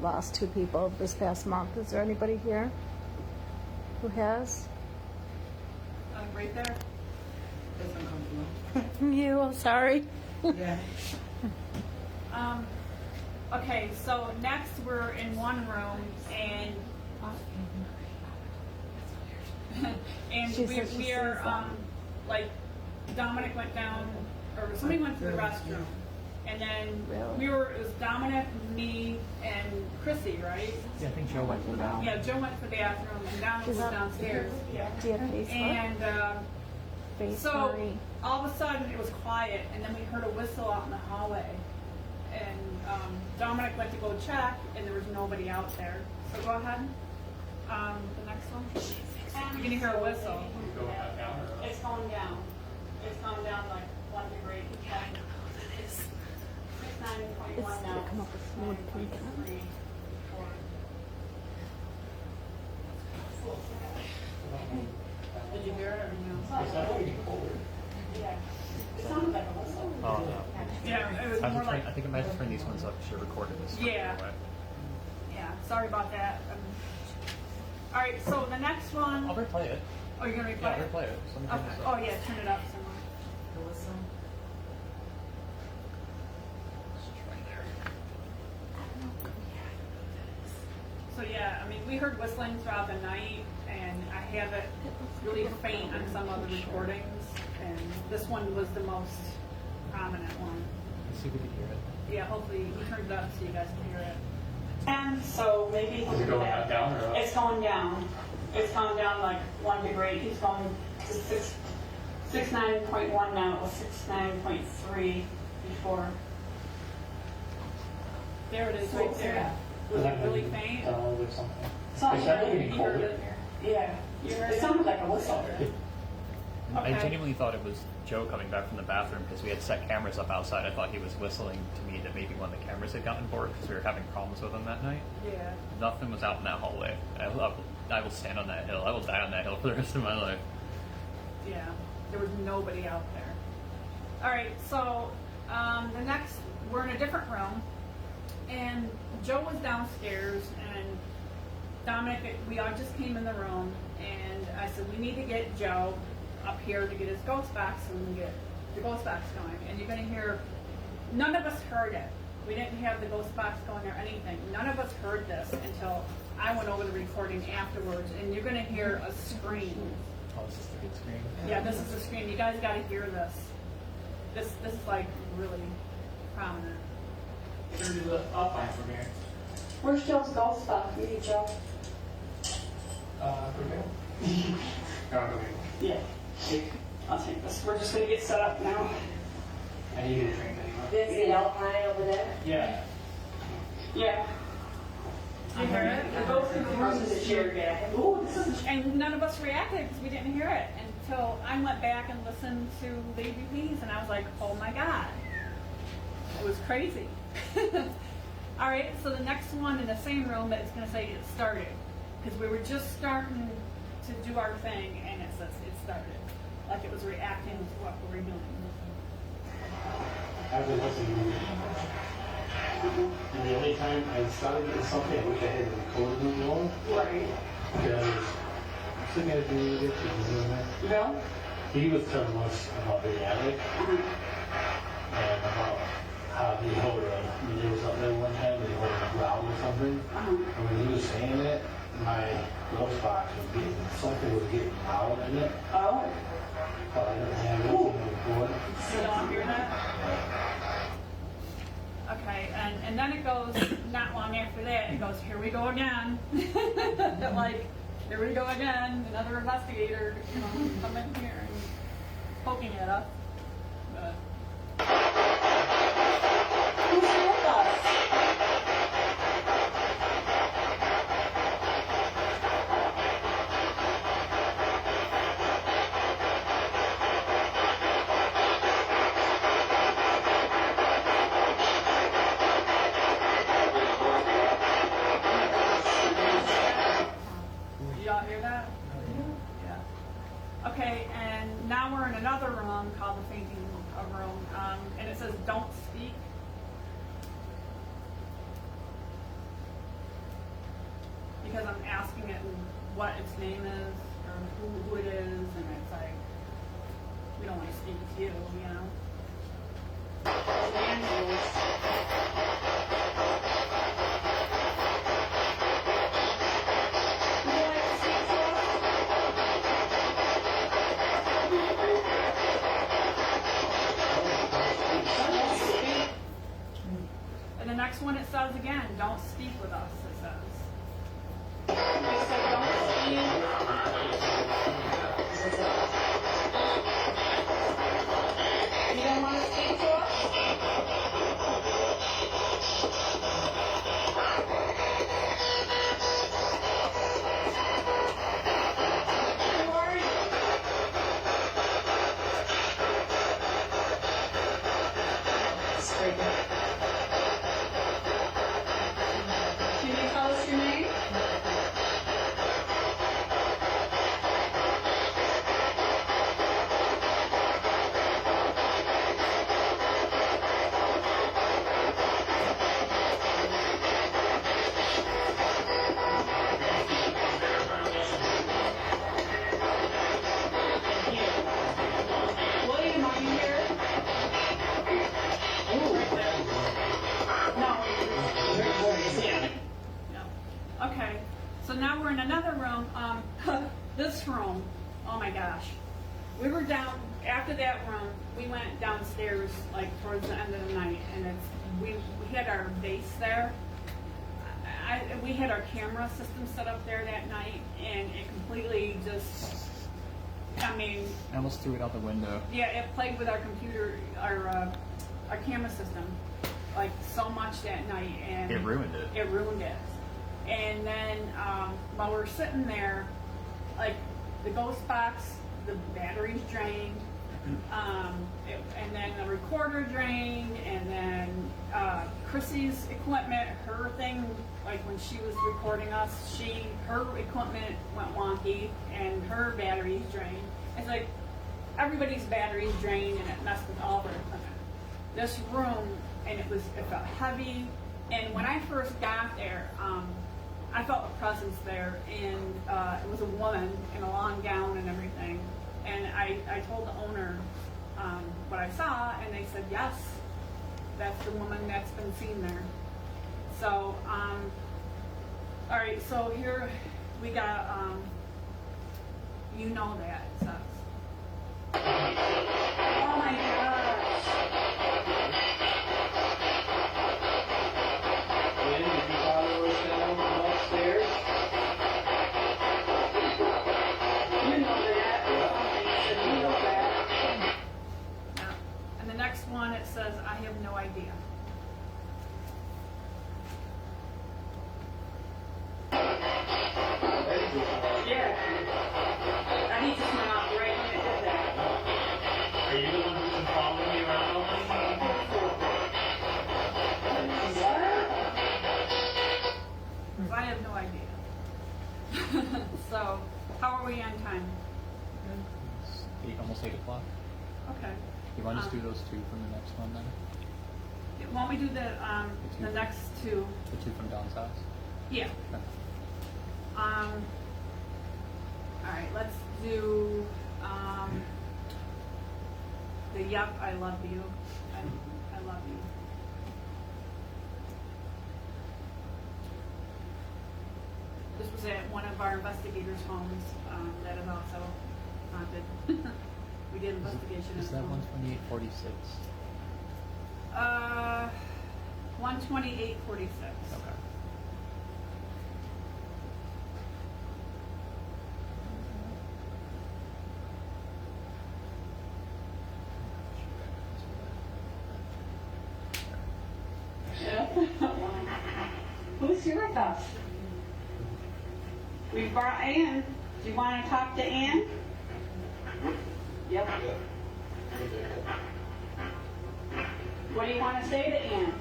lost 2 people this past month. Is there anybody here? Who has? Right there. That's uncomfortable. You, I'm sorry. Yeah. Okay, so next we're in one room and and She said she we sees are that. like Dominic went down or somebody went to the restroom and then Really? it was Dominic, me, and Chrissy, right? Yeah, I think Joe went for that. Yeah, Joe went to the bathroom and Dominic was She's up. downstairs. Do you have Facebook? And so Sorry. all of a sudden it was quiet, and then we heard a whistle out in the hallway. And Dominic went to go check, and there was nobody out there. So go ahead. The next one. You're gonna hear a whistle. It's going down. It's going down like 1 degree. It's 9.1 now. Come up with some wood plank. 9.3, 4. Did you hear it or no? Yeah. It sounded like a whistle. Oh, no. Yeah, it was I more like. think I might have to turn these ones up. Should have recorded this. Yeah. Yeah, sorry about that. All right, so the next one. I'll replay it. Oh, you're gonna replay Yeah, it? replay it. So let me turn Okay. this Oh up. yeah, turn it up some more. The whistle. So yeah, I mean, we heard whistling throughout the night, and I have it really faint on some of the recordings, and this one was the most prominent one. Let's see if we can hear it. Yeah, hopefully he turned it up so you guys can hear it. And so maybe. Is it going down or up? It's going down. It's gone down like 1 degree. It's going to 69.1 now. It was 69.3 before. There it is, right there. Was it really faint? Or something. Sounds Is that like getting You heard colder? it? Yeah. You heard It it? sounded like a whistle. I Okay. genuinely thought it was Joe coming back from the bathroom because we had set cameras up outside. I thought he was whistling to me that maybe one of the cameras had gotten bored because we were having problems with them that night. Yeah. Nothing was out in that hallway. I will stand on that hill. I will die on that hill for the rest of my life. Yeah, there was nobody out there. All right, so the next, we're in a different room, and Joe was downstairs, and Dominic, we all just came in the room, and I said, we need to get Joe up here to get his ghost box so we can get the ghost box going. And you're going to hear, none of us heard it. We didn't have the ghost box going or anything. None of us heard this until I went over the recording afterwards, and you're going to hear a scream. Oh, is this the big screen? Yeah, this is the scream. You guys got to hear this. This is like really prominent. Turn it up on from here. Where's Joe's golf stuff? We need Joe. From here? Yeah. I'll take this. We're just going to get set up now. I need a drink anyway. This the Alpine over there? Yeah. Yeah. You heard it? I go through the rooms of the chair guy. Ooh, this is. And none of us reacted because we didn't hear it until I went back and listened to the EVPs, and I was like, oh my God. It was crazy. All right, so the next one in the same room, it's going to say it started because we were just starting to do our thing, and it says it started. Like it was reacting to what we were doing. I've been listening. And the only time I started getting something, I wish I had the recorder going. Right. Because I'm sitting at the video, Bill? he was telling us about the attic and about how he heard there was up there one time, they heard a growl or something. And when he was saying it, my ghost box was getting, something was getting loud in it. Oh. But I didn't have anything on record. You don't hear that? Okay, and then it goes, not long after that, it goes, here we go again. Like, here we go again, another investigator, come in here and poking at us. But Who's with us? did y'all hear that? Yeah. Okay, and now we're in another room called the fainting room, and it says don't speak. Because I'm asking it in what its name is or who it is, and it's like, we don't want to speak to you, you know? And the next one it says again, don't speak with us, it says. It said don't speak. You don't want to speak to us? Who are you? Can you tell us your name? William, are you here? Right there. No. Okay, so now we're in another room. This room, oh my gosh. We were down, after that room, we went downstairs like towards the end of the night, and we had our base there. We had our camera system set up there that night, and it completely just, I mean, I almost threw it out the window. yeah, it played with our computer, our camera system, like so much that night, and It ruined it. It ruined it. And then while we're sitting there, like the ghost box, the batteries drained, and then the recorder drained, and then Chrissy's equipment, her thing, like when she was recording us, her equipment went wonky, and her batteries drained. It's like everybody's batteries drained, and it messed with all of our equipment. This room, and it felt heavy. And when I first got there, I felt a presence there, and it was a woman in a long gown and everything. And I told the owner what I saw, and they said, yes, that's the woman that's been seen there. So, all right, so here we got, you know that, it says. Oh my gosh. Lynn, did you follow us down upstairs? You know that. Somebody said you know that. Yeah. And the next one, it says, I have no idea. Yeah. And he just went out right when it did that. Are you the one who's been following me around all this time? Because I have no idea. So, how are we on time? It's almost 8 o'clock. Okay. You want us to do those two from the next one then? Why don't we do the next two? The two from Don's house? Yeah. Okay. All right, let's do the yup, I love you. I love you. This was at one of our investigators' homes that is also haunted. We did investigation. Is that 12846? 12846. Okay. Who's here with us? We brought Ann. Do you want to talk to Ann? Yep. What do you want to say to Ann?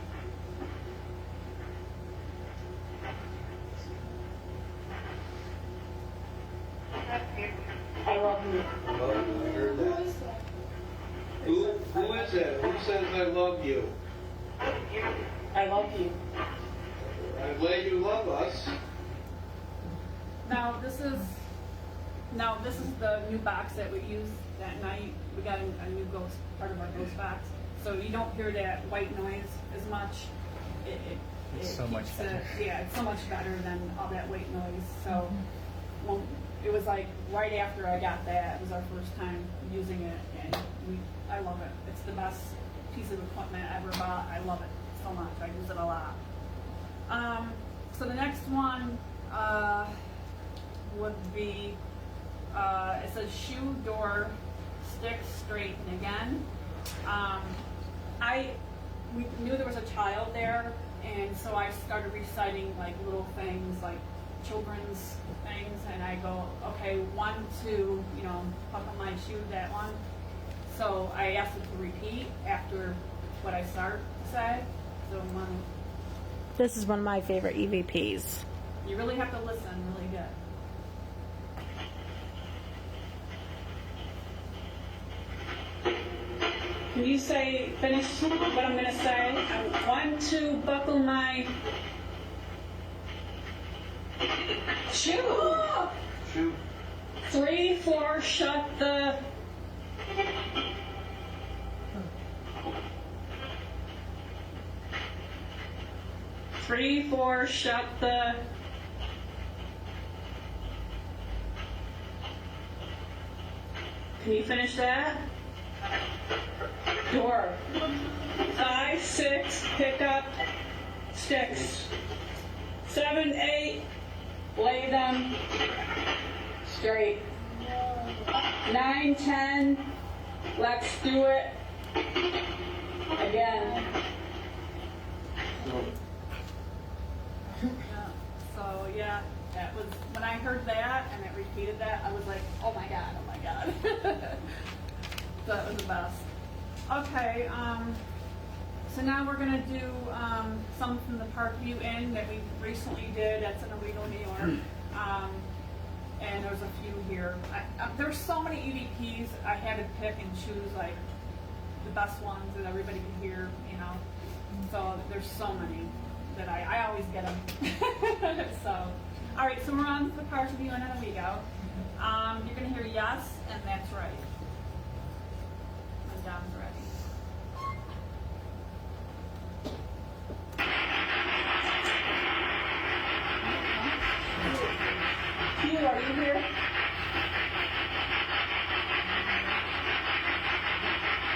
I love you. I heard that. Who is that? Who says I love you? I love you. I'm glad you love us. Now this is the new box that we used that night. We got a new ghost, part of our ghost box, so you don't hear that white noise as much. It's so much keeps better. it's so much better than all that white noise. So well, it was like right after I got that, it was our first time using it, and I love it. It's the best piece of equipment I ever bought. I love it so much. I use it a lot. So the next one would be, it says shoe door stick straighten again. We knew there was a child there, and so I started reciting like little things, like children's things, and I go, okay, 1, 2, buckle my shoe, that one. So I asked them to repeat after what I start to say. So This is one of my favorite EVPs. you really have to listen really good. Can you finish what I'm gonna say? 1, 2, buckle my shoe. 3, 4, shut the. 3, 4, shut the. Can you finish that? Door. 5, 6, pick up sticks. 7, 8, lay them straight. 9, 10, let's do it again. So yeah, that was when I heard that and it repeated that, I was like, oh my god. That was the best. Okay, so now we're gonna do some from the Parkview Inn that we recently did. That's in Owego, New York. And there's a few here. There's so many EVPs. I had to pick and choose like the best ones that everybody could hear. So there's so many that I always get them. So, all right. So we're on the Parkview Inn in Owego. You're gonna hear yes, and that's right. When Dom's ready. Hugh, are you here?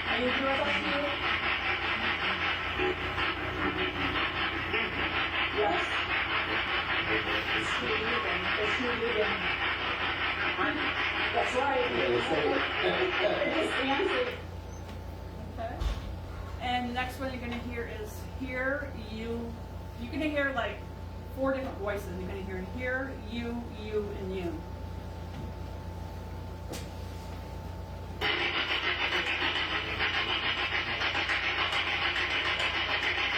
Are you here with us, Hugh? Yes. It's Hugh Egan. It's Hugh Egan. That's right. Just answered. Okay. And the next one you're going to hear is here, you. You're going to hear like 4 different voices. You're going to hear here, you, and you.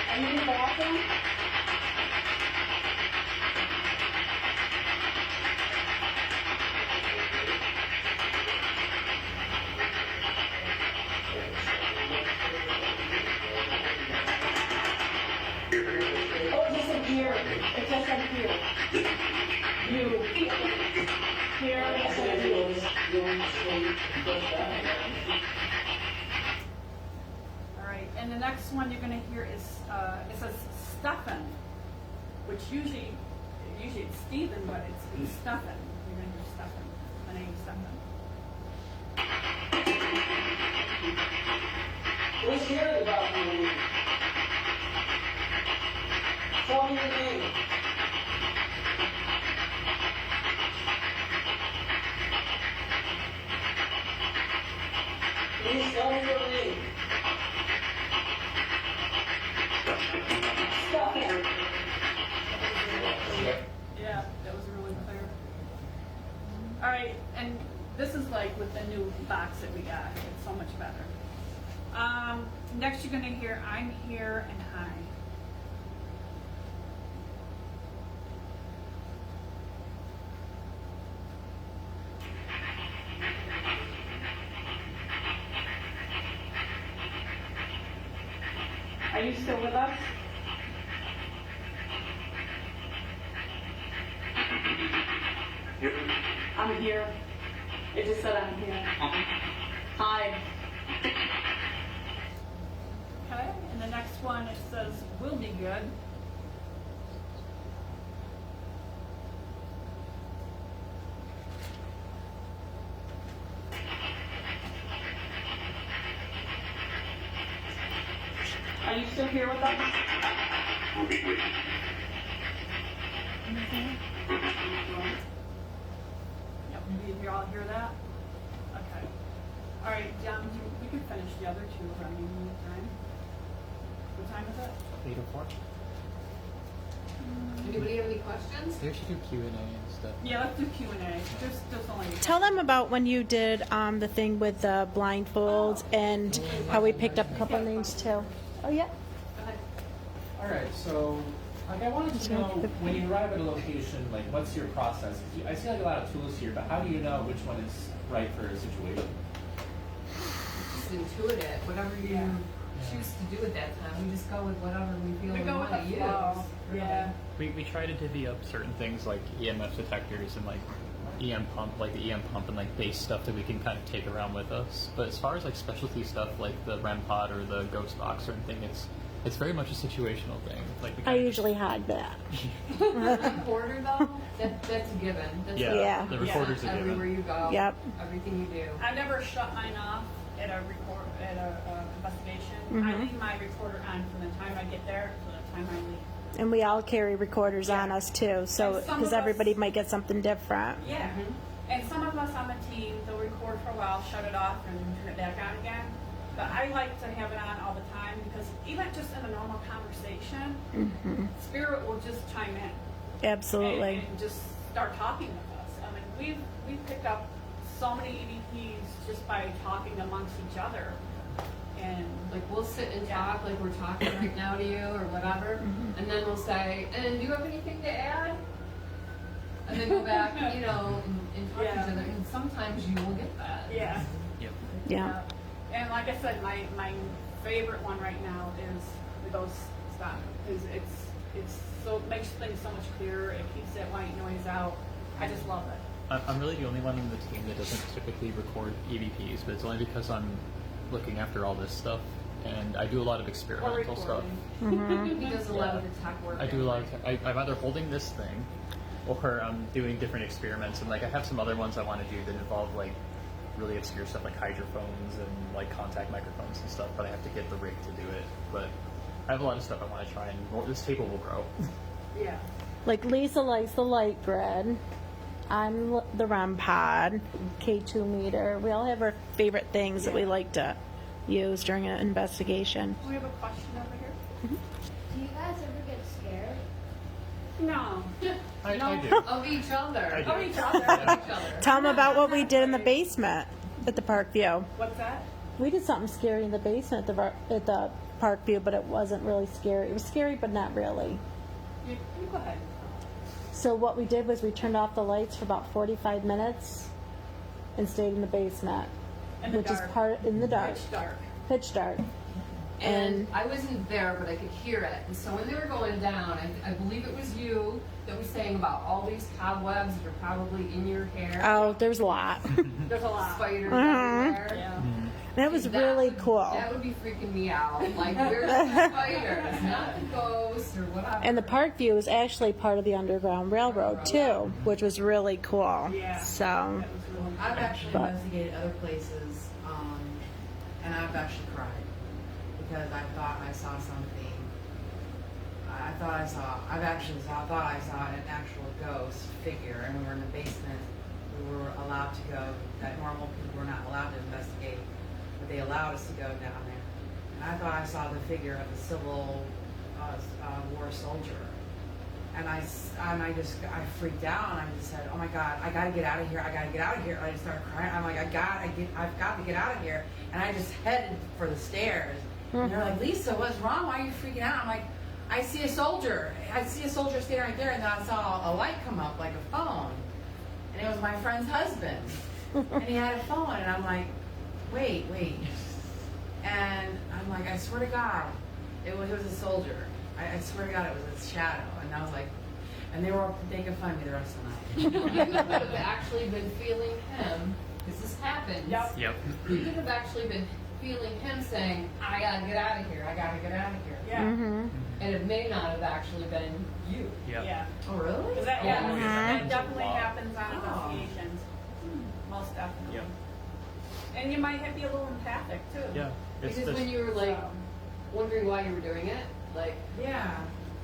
Are you in the bathroom? Oh, it just said here. It just said here. You. Here, it said you. All right. And the next one you're going to hear is it says Stefan, which usually it's Stephen, but it's Stefan. You're going to hear Stefan. My name's Stefan. Who's here about me? Tell me your name. Please tell me your name. Stefan. Yeah, that was really clear. All right, and this is like with the new box that we got. It's so much better. Next you're going to hear I'm here and hi. Are you still with us? I'm here. It just said I'm here. Hi. Okay, and the next one, it says, will be good. Are you still here with us? Yep, did you all hear that? Okay. All right, John, we can finish the other two if I'm giving you time. What time is it? 8:04. Anybody have any questions? They should do Q&A and stuff. Yeah, let's do Q&A. There's only... Tell them about when you did the thing with the blindfolds and how we picked up a couple names too. Oh yeah. All right, so like I wanted to know when you arrive at a location, like what's your process? 'Cause I see like a lot of tools here, but how do you know which one is right for a situation? Just intuitive. Whatever you choose to do at that time, we just go with whatever we feel we go with want to the use. flow. Yeah. We try to divvy up certain things like EMF detectors and like EM pump and like base stuff that we can kind of take around with us. But as far as like specialty stuff like the REM pod or the ghost box or anything, it's very much a situational thing. Like we I kinda usually hide that. The recorder though, that's a given. That's Yeah, like the recorder's a given. everywhere you go. Yep. Everything you do. I never shut mine off at a investigation. I leave my recorder on from the time I get there to the time I leave. And we all carry recorders on us too, so And some because of us- everybody might get something different. Yeah. And some of us on the team, they'll record for a while, shut it off, and turn it back on again. But I like to have it on all the time because even just in a normal conversation, spirit will just chime in. Absolutely. And just start talking with us. I mean, we've picked up so many EVPs just by talking amongst each other. And Like we'll sit and talk like we're talking right now to you or whatever, and then we'll say, "And do you have anything to add?" And then go back, and talk to each other. And sometimes you will get that. yeah. Yep. Yeah. And like I said, my favorite one right now is the ghost stuff. Because it's so it makes things so much clearer. It keeps that white noise out. I just love it. I'm really the only one on the team that doesn't typically record EVPs, but it's only because I'm looking after all this stuff, and I do a lot of experimental stuff. He does a lot of the tech work. I do a lot of. I'm either holding this thing, or I'm doing different experiments, and like I have some other ones I want to do that involve like really obscure stuff like hydrophones and like contact microphones and stuff. But I have to get the rig to do it. But I have a lot of stuff I want to try, and this table will grow. Yeah. Like Lisa likes the light grid. I'm the REM pod, K2 meter. We all have our favorite things that we like to use during an investigation. We have a question over here. Do you guys ever get scared? No. I do. Of each other. I do. Of each other. Of each other. Tell them about what we did in the basement at the Parkview. What's that? We did something scary in the basement at the Parkview, but it wasn't really scary. It was scary, but not really. You go ahead. So what we did was we turned off the lights for about 45 minutes and stayed in the basement, In the which is dark. in the dark, Pitch dark. pitch dark. And I wasn't there, but I could hear it. And so when they were going down, I believe it was you that was saying about all these cobwebs that are probably in your hair. Oh, there's a lot. There's a lot. Spiders everywhere. Yeah. That was really cool. That would be freaking me out. Like, where's the spiders? Not the ghosts or whatever. And the Parkview is actually part of the Underground Railroad too, which was really cool. Yeah. So, I've actually But- investigated other places, and I've actually cried because I thought I saw something. I thought I saw an actual ghost figure, and we were in the basement. We were allowed to go. That normal people were not allowed to investigate, but they allowed us to go down there. And I thought I saw the figure of a Civil War soldier. And I freaked out, and I just said, "Oh my God, I gotta get out of here! I gotta get out of here!" And I just started crying. I'm like, I've got to get out of here! And I just headed for the stairs. And they're like, "Lisa, what's wrong? Why are you freaking out?" I'm like, "I see a soldier. I see a soldier standing right there." And then I saw a light come up like a phone, and it was my friend's husband, and he had a phone. And I'm like, "Wait!" And I'm like, "I swear to God, it was a soldier. I swear to God, it was a shadow." And I was like, And they could find me the rest of the night. You could have actually been feeling him, because this happens. Yep. Yep. You could have actually been feeling him saying, I gotta get out of here, I gotta get out of here. Yeah. Mm-hmm. And it may not have actually been you. Yep. Yeah. Oh, really? 'Cause that, Yeah. that definitely Wow. happens on Oh. investigations. Most definitely. Yep. And you might be a little empathic too. Yeah. It's Because just, when you were like So, wondering why you were doing it, like Yeah.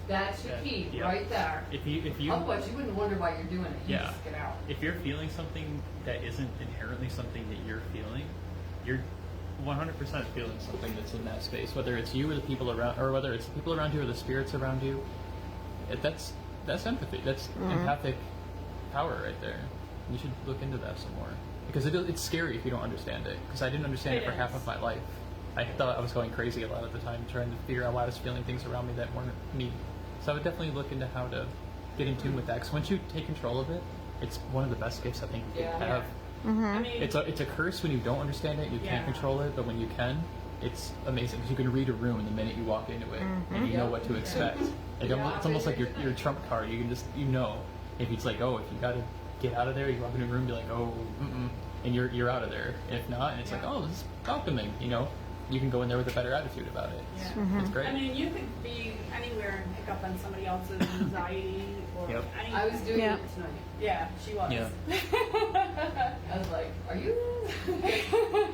that's your Yeah. key Yeah. right there. if you Otherwise, you wouldn't wonder why you're doing it. You Yeah. just get out. if you're feeling something that isn't inherently something that you're feeling, you're 100% feeling something that's in that space, whether it's you or the people around, or whether it's the people around you or the spirits around you. That's empathy. That's empathic power right there. You should look into that some more, because it's scary if you don't understand it. Because I didn't understand it It for half is. of my life. I thought I was going crazy a lot of the time, trying to figure out why I was feeling things around me that weren't me. So I would definitely look into how to get in tune with that. Because once you take control of it, it's one of the best gifts I think you can Yeah. have. I mean, It's a curse when you don't understand it, you Yeah. can't control it, but when you can, it's amazing because you can read a room the minute you walk into it, and you know Yep. what to expect. Yeah. It's almost like your trump card. You can just if it's like, oh, if you got to get out of there, you walk into a room, and be like, oh, and you're out of there. If not, and it's like, oh, this is welcoming. You can go in there with a better attitude about it. Yeah. It's great. I mean, you could be anywhere and pick up on somebody else's anxiety or Yep. anything. I was doing Yeah. it tonight. Yeah, she was. Yeah. I was like, are you?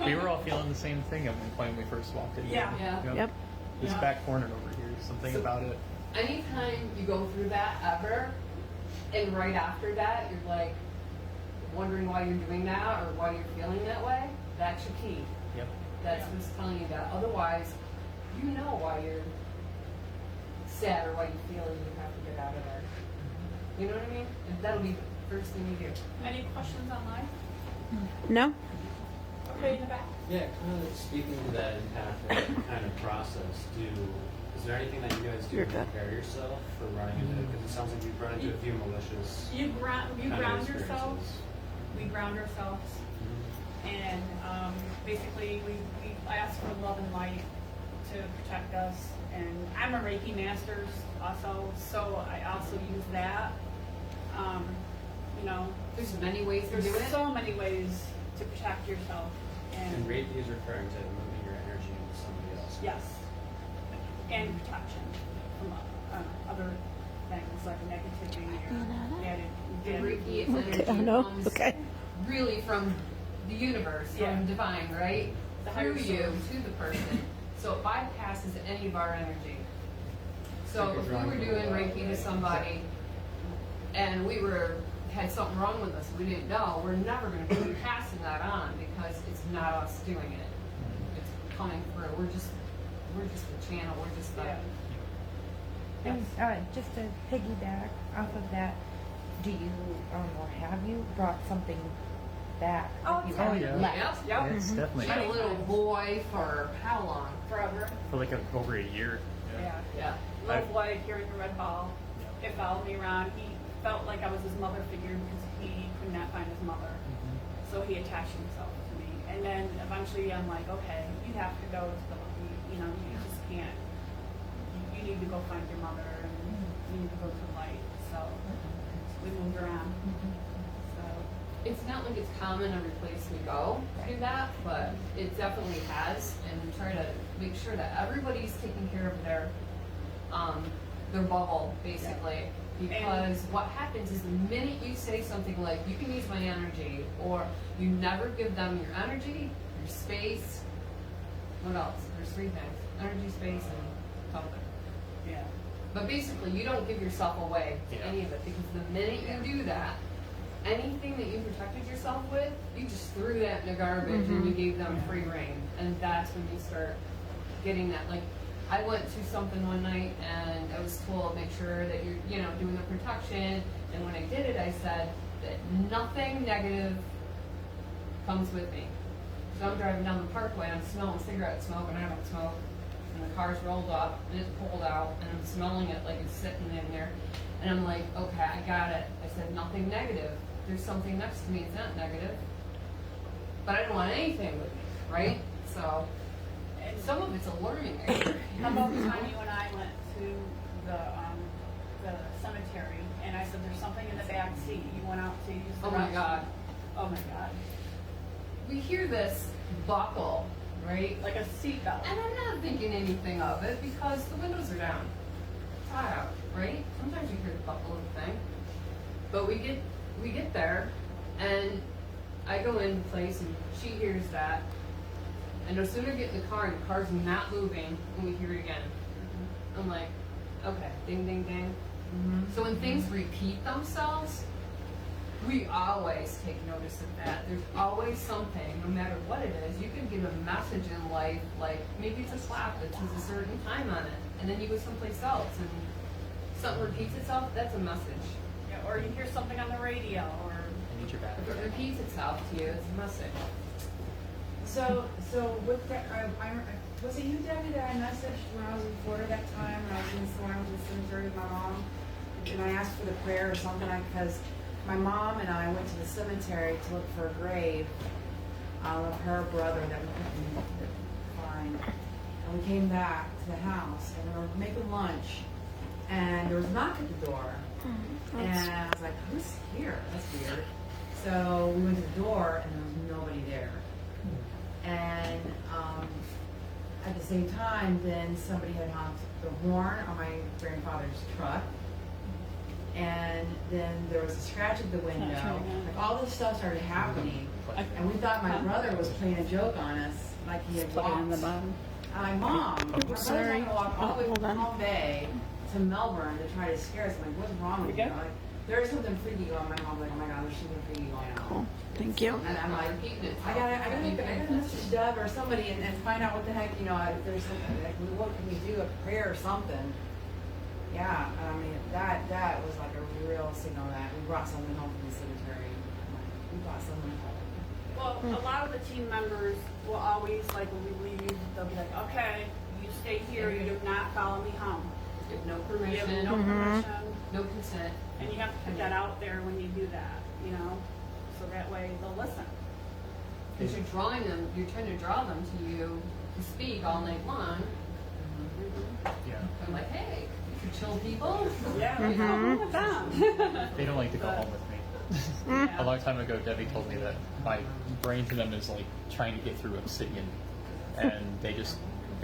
We were all feeling the same thing at one point when we first walked in. Yeah. Yeah. Yep. This Yeah. back corner over here, something So- about it. Anytime you go through that ever, and right after that, you're like wondering why you're doing that or why you're feeling that way, that's your key. Yep. That's what's telling you that. Otherwise, you know why you're sad or why you feel and you have to get out of there. You know what I mean? And that'll be the first thing you do. Any questions online? No? Okay, in the back. Yeah, kind of speaking to that empathic kind of process, is there anything that you guys do You're to good. prepare yourself for running into, because it sounds like you've run into a few malicious You ground kind of yourself. experiences. We ground ourselves, Mhm. and basically we ask for love and light to protect us. And I'm a Reiki master also, so I also use that. There's many ways to There's do it. so many ways to protect yourself. And Reiki is referring to moving your energy into somebody else. Yes. And protection from other things like negativity or The bad Reiki Okay, energy no, comes okay. really from the universe, Yeah. from divine, right? The higher Through you source. to the person. So it bypasses any of our energy. So Like if we you're were drawing doing from a Reiki to well, somebody and we had something wrong with us, we didn't know, we're never going to be passing that on because it's not us doing it. It's coming through. We're just the channel. We're just the. Yeah. And just to piggyback off of that, do you or have you brought something back? Oh, that you yeah. haven't yeah. left? Yep. Yep. It's definitely She had a little boy for how long? Forever. for like over a year. Yeah. Yeah. Little boy carrying a red ball. It followed me around. He felt like I was his mother figure because he could not find his mother. So he attached himself to me. And then eventually I'm like, okay, you have to go to the, you just can't. You need to go find your mother and you need to go to the light. So we moved around. So It's not like it's common every place we go to do that, but it definitely has, and we try to make sure that everybody's taking care of their bubble, basically. Because what happens is the minute you say something like, you can use my energy, or you never give them your energy, your space, what else? There's three things. Energy, space, and something. yeah. But basically, you don't give yourself away to Yeah. any of it, because the minute you do that, anything that you protected yourself with, you just threw that in the garbage and you gave them free reign. And that's when you start getting that. Like, I went to something one night and I was told, make sure that you're, doing the protection. And when I did it, I said that nothing negative comes with me. So I'm driving down the parkway and I'm smelling cigarette smoke, and I don't smoke. And the car's rolled up and it's pulled out and I'm smelling it like it's sitting in there. And I'm like, okay, I got it. I said, nothing negative. There's something next to me, it's not negative. But I don't want anything with me, right? So, and some of it's a learning experience. How about the time you and I went to the cemetery and I said, there's something in the back seat. You went out to use the Oh my restroom. God. Oh my God. We hear this buckle, right? Like a seatbelt. And I'm not thinking anything of it because the windows are down. It's hot out, right? Sometimes you hear the buckle of the thing. But we get there, and I go in place, and she hears that. And no sooner get in the car, and the car's not moving, and we hear it again. I'm like, okay, ding, ding, ding. So when things repeat themselves, we always take notice of that. There's always something, no matter what it is. You can give a message in life, like maybe it's a slap that says a certain time on it, and then you go someplace else, and something repeats itself. That's a message. Yeah, or you hear something on the radio, or I need your back. If it repeats itself to you, it's a message. So with that, was it you, Debbie, that I messaged when I was in Florida that time, when I was in the cemetery with my mom, and I asked for the prayer or something, because my mom and I went to the cemetery to look for a grave of her brother that we couldn't find, and we came back to the house, and we were making lunch, and there was a knock at the door, and I was like, who's here? That's weird. So we went to the door, and there was nobody there. And at the same time, then somebody had honked the horn on my grandfather's truck. And then there was a scratch at the window. Like all this stuff started happening. And we thought my brother was playing a joke on us, like he had walked. On the bottom. I'm like, Mom, my brother's not Sorry. gonna walk all the way Hold from on. Palm Bay to Melbourne to try to scare us. I'm like, what's wrong with you? Okay. Like, there is something freaky going on. My mom's like, oh my God, there's something freaky going on. Cool. Thank you. And I'm like, Repeating itself. I gotta message Deb or somebody and find out what the heck, if there's something, like, what can we do, a prayer or something? Yeah, I mean, that was like a real signal that we brought something home from the cemetery. We brought something home. well, a lot of the team members will always, like, when we leave, they'll be like, okay, you stay here, you do not follow me home. You have no You permission, have no permission, no consent. and you have to put that out there when you do that, so that way they'll listen. Because you're drawing them, you're trying to draw them to you to speak all night long. Yeah. I'm like, hey, you chill people. Yeah, we go home with them. They don't like to go home with me. A long time ago, Debbie told me that my brain to them is like trying to get through obsidian, and they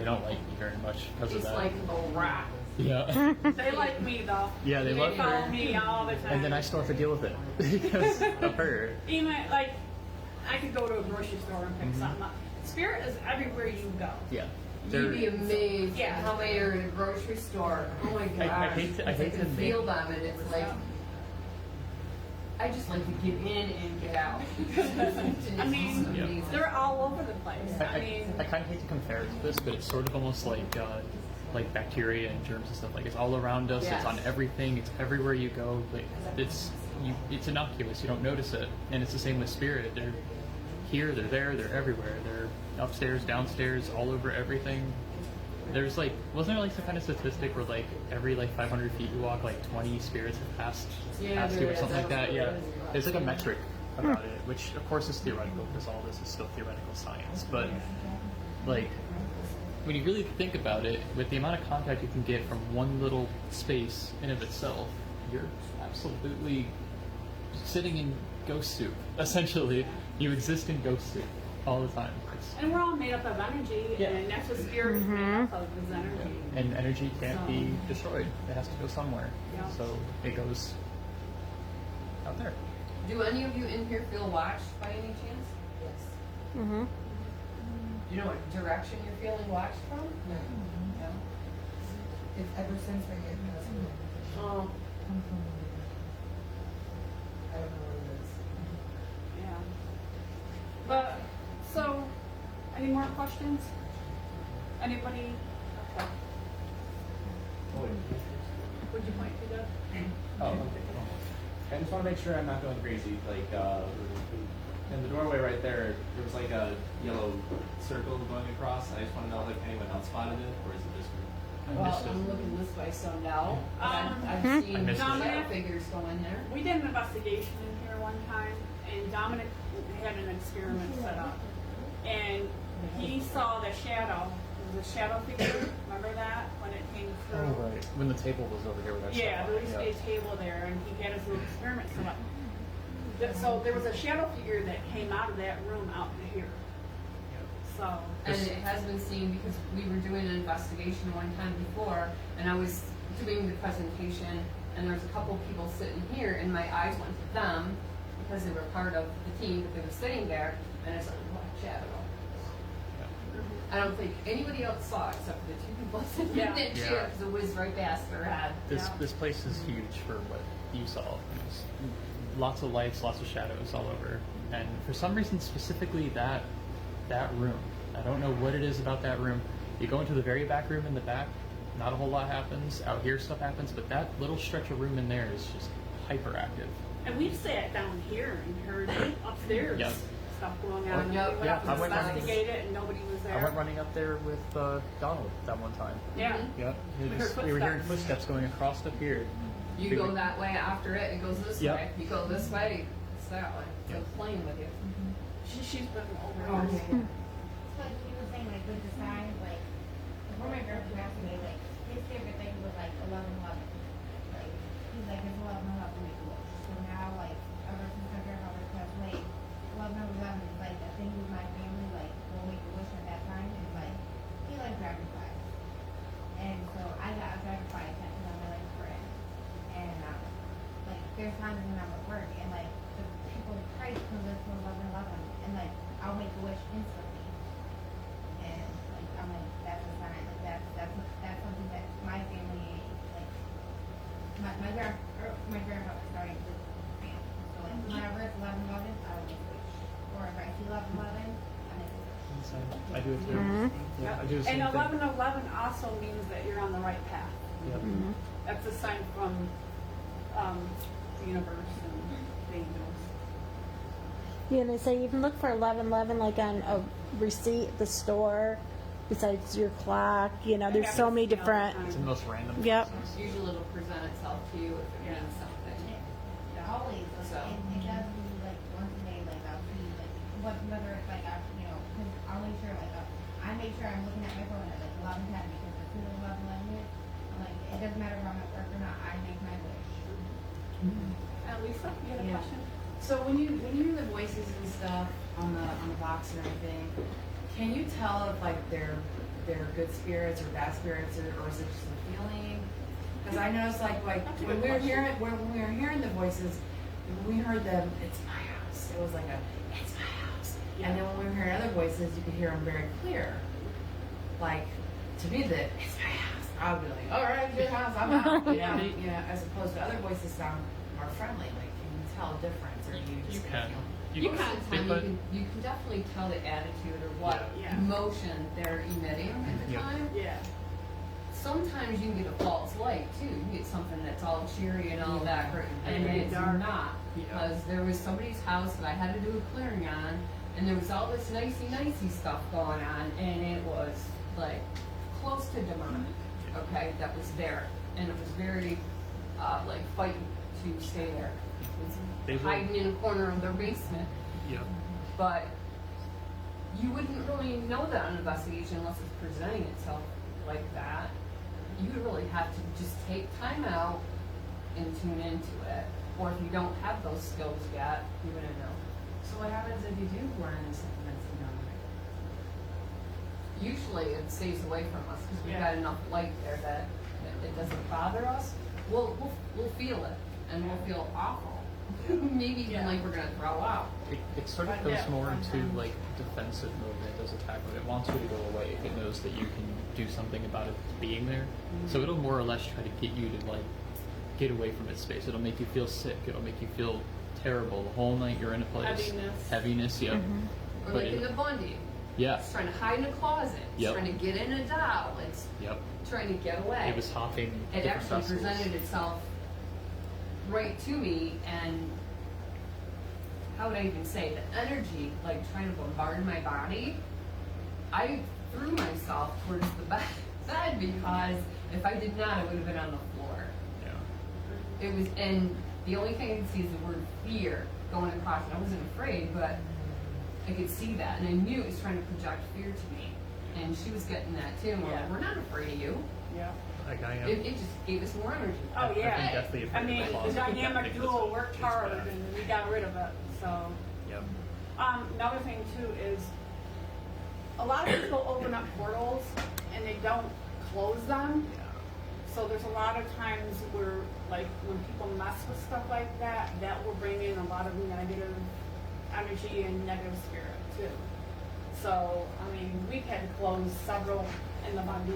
don't like me very much because of It's that. like a rat. Yeah. They like me though. Yeah, they love follow her. me all the time. And then I still have to deal with it because of her. Even like, I could go to a grocery store and pick something up. Spirit is everywhere you go. Yeah. You'd be amazed Yeah. at how many are in a grocery store. Oh my gosh. I hate to can make- feel them, and it's like, I just like to get in and get out. I mean, Yeah. they're all over the place. I mean, I kind of hate to compare it to this, but it's sort of almost like bacteria and germs and stuff. Like it's all around us. Yes. It's on everything. It's everywhere you go. Like it's innocuous. You don't notice it. And it's the same with spirit. They're here. They're there. They're everywhere. They're upstairs, downstairs, all over everything. There's wasn't there like some kind of statistic where like every 500 feet you walk, 20 spirits have passed Yeah, you there or is. something like that. Yeah. There is. There's like a metric about it, which of course is theoretical because all this is still theoretical science. But when you really think about it, with the amount of contact you can get from one little space in of itself, you're absolutely sitting in ghost soup. Essentially, you exist in ghost soup all the time. and we're all made up of energy, Yeah. and that's what spirit is made up of, is energy. And energy can't be destroyed. It has to go somewhere. Yeah. So it goes out there. Do any of you in here feel watched by any chance? Yes. Mm-hmm. Do you know what direction you're feeling watched from? No. It's ever since I get husband. Oh. I don't know what it is. Yeah. But, so, any more questions? Anybody? Okay. Would you point to that? Oh, okay. I just want to make sure I'm not going crazy. In the doorway right there was a yellow circle going across. I just want to know if anyone else spotted it, or is it just me? Well, I'm looking this way, so no. I've I seen missed it. shadow figures go in there. We did an investigation in here one time, and Dominic had an experiment set up. And he saw the shadow There was a shadow figure. Remember that when it came through? Oh, right. When the table was over here with our Yeah, stuff there on it, used to be a table there, and he had his little experiment set up. So there was a shadow figure that came out of that room out to here. So. And it has been seen because we were doing an investigation one time before, and I was doing the presentation, and there was a couple people sitting here, and my eyes went to them because they were part of the team, but they were sitting there, and it's like a black shadow. I don't think anybody else saw it except for the two people sitting in that chair because it whizzed right past their head. This place is huge for what you saw. There's lots of lights, lots of shadows all over, and for some reason, specifically that room. I don't know what it is about that room. You go into the very back room in the back, not a whole lot happens. Out here, stuff happens, but that little stretch of room in there is just hyperactive. And we've sat down here and heard upstairs stuff going on. Yeah, We went up to I went investigate it, and nobody was there. I went running up there with Donald that one time. Yeah. Yep. We We were hearing heard footsteps going across up here. You go that way after it goes this way. You go this way, it's that way. So it's playing with you. She's been over Oh, here. yeah. Like he was saying, like with the signs, like before my girlfriend asked me, like his favorite thing was like 11/11. Like he's like it's 11/11 make a wish. So now like ever since my grandfather passed away, 11/11 is like a thing with my family. Like we'll make a wish at that time. And like he likes dragonflies, and so I got a dragonfly tattooed on my leg for him. And like there's times when I'm at work and like the people Christ comes up to 11/11 and like I'll make a wish instantly. And like I'm like that's a sign. Like that's something that my family like my grandfather started with family. So like whenever it's 11/11, I will make a wish. Or if I see 11/11, I make a wish. I do it too. Yeah, I do the And same thing. 11/11 also means that you're on the right path. Yep. That's a sign from the universe and the angels. Yeah, and they say even look for 11/11 like on a receipt at the store, besides your clock. You know, there's so many different. It's the most random. Yep. places. Usually it'll present itself to you if it means something. Always, like, So. it does me like once a day, like I'll see like whether it's like because I'll make sure like I make sure I'm looking at my phone at like 11:10 because as soon as 11:11 hits, I'm like it doesn't matter if I'm at work or not, I make my wish. Lisa, you had a Yeah. question? So when you hear the voices and stuff on the box and everything, can you tell if like they're good spirits or bad spirits or is it just a feeling? Because I noticed like That's a when good we were question. hearing the voices, when we heard them, it's my house. It was like it's my house. And then when we were hearing other voices, you could hear them very clear. Like to me, that it's my house. I would be like, all right, your house, I'm out. You know, as opposed to other voices sound more friendly. Like can you tell a difference or do you just You can. Most of the time, you can definitely tell the attitude or what Yeah. emotion they're emitting at the Yeah. time. Yeah. Sometimes you can get a false light too. You get something that's all cheery and all that, great, and very it's dark. not because there was somebody's house that I had to do a clearing on, and there was all this nicey stuff going on, and it was like close to demonic. Okay, that was there, and it was very like fighting to stay there. It They was will- hiding in a corner of their basement. Yep. But you wouldn't really know that on an investigation unless it's presenting itself like that. You would really have to just take time out and tune into it. Or if you don't have those skills yet, you wouldn't know. So what happens if you do run into something that's demonic? Usually it stays away from us because we've Yeah. got enough light there that it doesn't bother us. We'll feel it and we'll feel awful. Maybe even like we're gonna throw out. It sort of goes more into like defensive mode than it does attack mode. It wants you to go away if it knows that you can do something about it being there. So it'll more or less try to get you to like get away from its space. It'll make you feel sick. It'll make you feel terrible the whole night you're in a place. Heaviness, yep. Or But like in the Bundy. yeah. It's trying to hide in a closet. It's Yep. trying to get in a doll. It's Yep. trying to get away. It was hopping. It different actually vessels. presented itself right to me, and how would I even say the energy, like trying to bombard my body. I threw myself towards the bed because if I did not, I would have been on the floor. Yeah. It was, and the only thing I could see is the word fear going across it. I wasn't afraid, but I could see that, and I knew it was trying to project fear to me. and she was getting that too. And we're like, we're not afraid of you. Yeah. Like I am. It just gave us more energy. Oh I've been yeah. deathly afraid I of mean, the the closet. dynamic Because duo worked it's hard, bad. and we got rid of it. So. Yep. Another thing too is a lot of people open up portals and they don't close them. Yeah. So there's a lot of times where, like, when people mess with stuff like that, that will bring in a lot of negative energy and negative spirit too. So, I mean, we've had to close several in the Bundy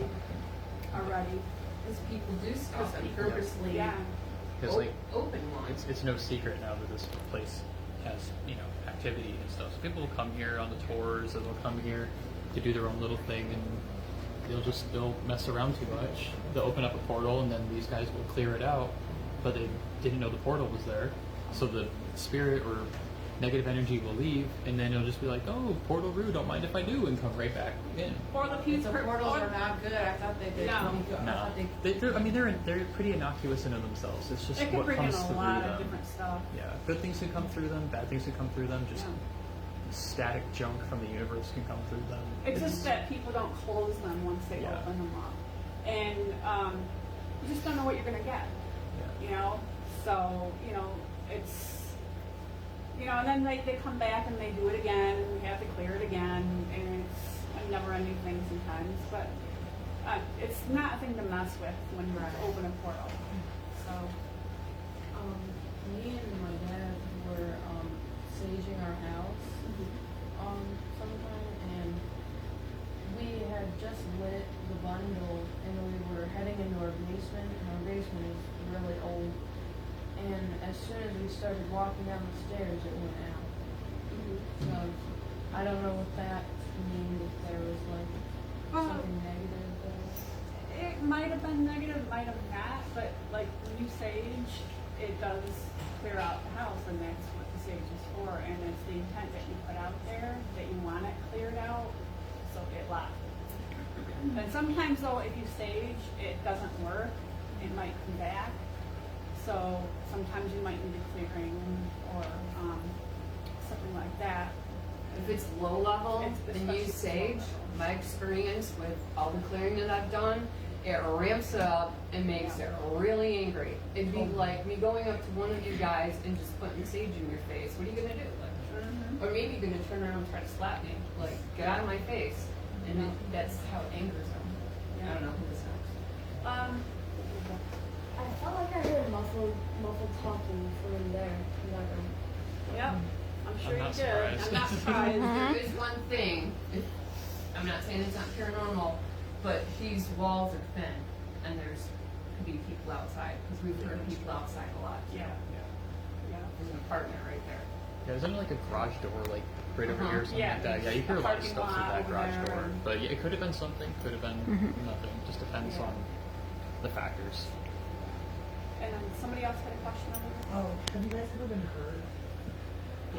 already. Because people do stuff and people- purposely Yeah. Because like open one. it's no secret now that this place has activity and stuff. So people will come here on the tours, or they'll come here to do their own little thing, and they'll mess around too much. They'll open up a portal, and then these guys will clear it out, but they didn't know the portal was there. So the spirit or negative energy will leave, and then it'll just be like, oh, portal rude, don't mind if I do, and come right back in. Or the piece The portals are not good. I thought they did. No. I thought They're pretty innocuous in of themselves. It's just It can what bring in comes a through lot them. of different stuff. Yeah, good things can come through them, bad things can come through them, just Yeah. static junk from the universe can come through them. It's just that people don't close them once they Yeah. open them up. And you just don't know what you're going to get, Yeah. you know? So, it's, and then they come back and they do it again, and we have to clear it again, and it's a never-ending thing sometimes. But it's not a thing to mess with when you open a portal. So, Me and my dad were saging our house sometime, and we had just lit the bundle, and we were heading into our basement, and our basement is really old. And as soon as we started walking down the stairs, it went out. So I don't know what that means, if there was like something negative there. it might have been negative, might have not, but like when you sage, it does clear out the house, and that's what the sage is for, and it's the intent that you put out there, that you want it cleared out, so it lasts. And sometimes though, if you sage, it doesn't work, it might come back, so sometimes you might need a clearing or something like that. If it's low level It's and you especially sage, low level. my experience with all the clearing that I've done, it ramps it up and makes it really angry. It'd be like me going up to one of you guys and just putting sage in your face. What are you gonna do? Like, or maybe you're gonna turn around and try to slap me. Like, get out of my face. And that's how it angers them. I don't know who this is. I felt like I heard muffled talking from in there. In that room. Yep, I'm sure I'm you not did. surprised. I'm not surprised. There is one thing, I'm not saying it's not paranormal, but these walls are thin, and there's could be people outside, because we've heard people outside a lot. Yeah, yeah. There's an apartment right there. Yeah, isn't it like a garage door, like right over here or something Yeah, like that? Yeah, you hear a a lot of parking stuff through lot that over garage there door. and- But yeah, it could have been something, could have been nothing. Just depends Yeah. on the factors. And then somebody else had a question over there? Oh, have you guys ever been hurt?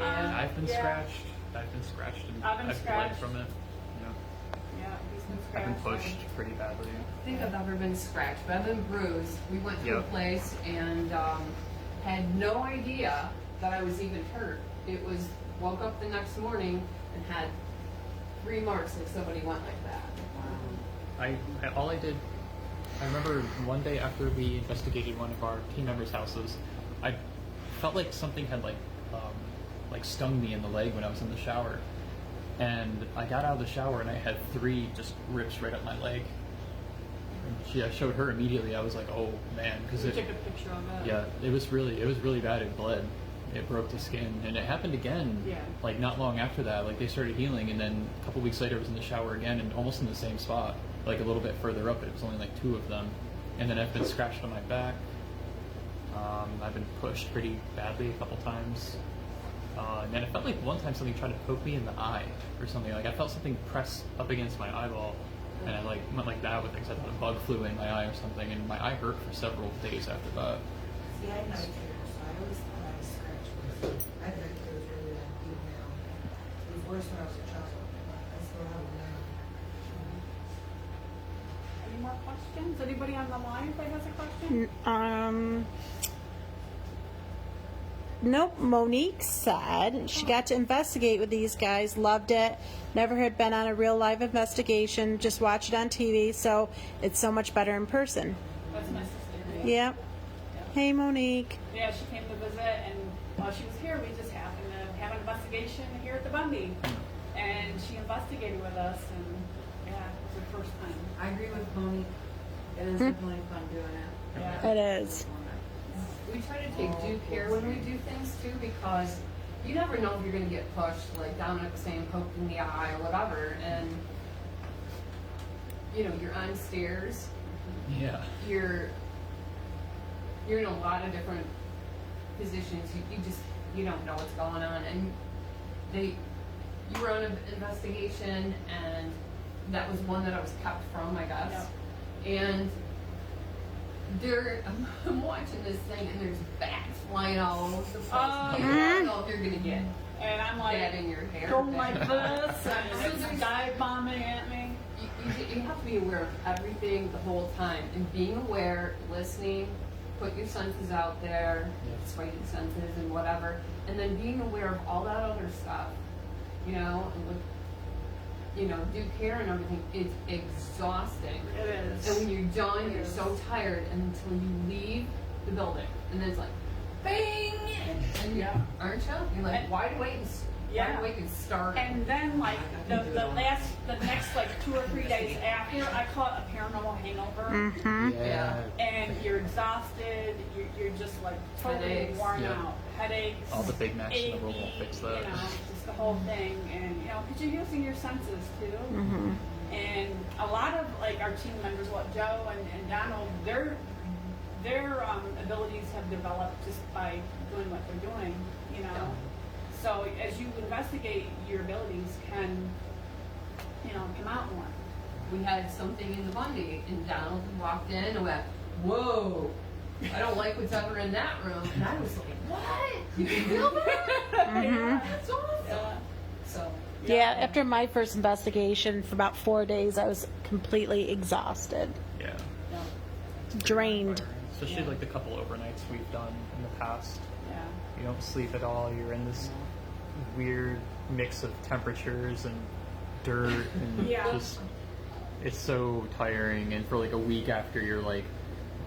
And I've been yeah. scratched. I've been scratched and I've been bled scratched. from it. Yeah, he's been I've been scratched. pushed pretty badly. I think I've ever been scratched, but I've been bruised. We went to a Yep. place and had no idea that I was even hurt. It was, woke up the next morning and had 3 marks like somebody went like that. All I did, I remember one day after we investigated one of our team members' houses, I felt like something had like stung me in the leg when I was in the shower, and I got out of the shower and I had 3 just rips right up my leg. And I showed her immediately. I was like, oh man, because We took a picture of it. yeah, it was really bad. It bled. It broke the skin, and it happened again. Yeah. Like not long after that, like they started healing, and then a couple weeks later, I was in the shower again, and almost in the same spot, like a little bit further up. But it was only like 2 of them, and then I've been scratched on my back. I've been pushed pretty badly a couple times, and then it felt like one time something tried to poke me in the eye or something. Like I felt something press up against my eyeball, and I like went like that with things. I thought a bug flew in my eye or something, and my eye hurt for several days after that. See, I had night terrors, so I always thought I was scratched. I had night terrors really bad, even now. It was worse when I was a child. I still have them now. Any more questions? Anybody on the line that has a question? nope, Monique said she got to investigate with these guys, loved it, never had been on a real live investigation, just watched it on TV, so it's so much better in person. That's my sister. Yep. Hey, Monique. Yeah, she came to visit, and while she was here, we just happened to have an investigation here at the Bundy. And she investigated with us, and yeah, it was her first time. I agree with Monique. It is definitely fun doing it. Yeah. It is. We try to take due care when we do things too, because you never know if you're going to get pushed, like Dominic was saying, poked in the eye or whatever, and you know, you're on stairs, Yeah. you're in a lot of different positions. You don't know what's going on, and you were on an investigation, and that was one that I was kept from, I guess. And I'm watching this thing, and there's bats flying all over the place. Oh, You don't know if you're gonna get And I'm like, that in your hair. going like this, and So it's there's- dive bombing at me. You have to be aware of everything the whole time, and being aware, listening, put your senses out there, spidey senses and whatever, and then being aware of all that other stuff, you know, and with, you know, due care and everything. It's exhausting. It is. And when you're done, It you're is. so tired until you leave the building, and then it's like, bang, and Yeah. aren't you? You're like And- wide awake and start. And then like the next like 2 or 3 days after, I call it a paranormal hangover. Mm-hmm. Yeah. And you're exhausted. You're just like totally Headaches. worn Yeah. out. Headaches. All the Big Macs in the world won't achy, fix that. You know, just the whole thing, and you know, because you're using your senses too. Mm-hmm. And a lot of like our team members, what Joe and Donald, their abilities have developed just by doing what they're doing. You know. Yeah. So as you investigate, your abilities can, you know, come out more. We had something in the Bundy, and Donald walked in and went, whoa, I don't like what's ever in that room. And I was like, what? You can feel that? That's awesome. Yeah. So, Yeah, after my first investigation for about 4 days, I was completely exhausted, Yeah. drained. Especially Yeah. like the couple overnights we've done in the past. Yeah. You don't sleep at all. You're in this weird mix of temperatures and dirt and Yeah. just it's so tiring. And for like a week after, you're like,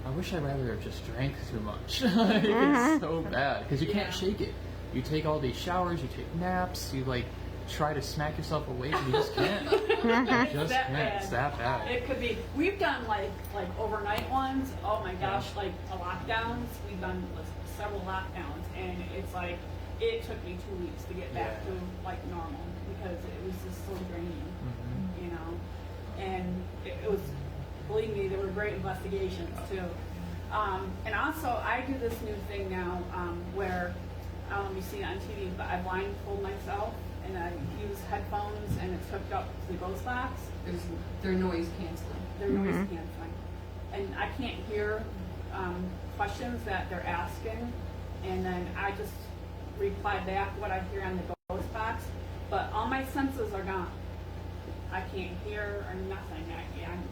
I wish I'd rather have just drank too much. Like, it's so bad because you Yeah. can't shake it. You take all these showers, you take naps, you like try to smack yourself awake, and you just can't. You just that can't. bad. It's that bad. It could be. We've done like overnight ones. Oh my gosh, like lockdowns. We've done several lockdowns, and it's like it took me 2 weeks to get back to like normal because it was just so draining, you know. And it was, believe me, there were great investigations too. And also, I do this new thing now where I don't know if you've seen it on TV, but I blindfold myself and I use headphones, and it's hooked up to the ghost box. they're noise canceling. They're noise canceling, and I can't hear questions that they're asking, and then I just reply back what I hear on the ghost box. But all my senses are gone. I can't hear or nothing.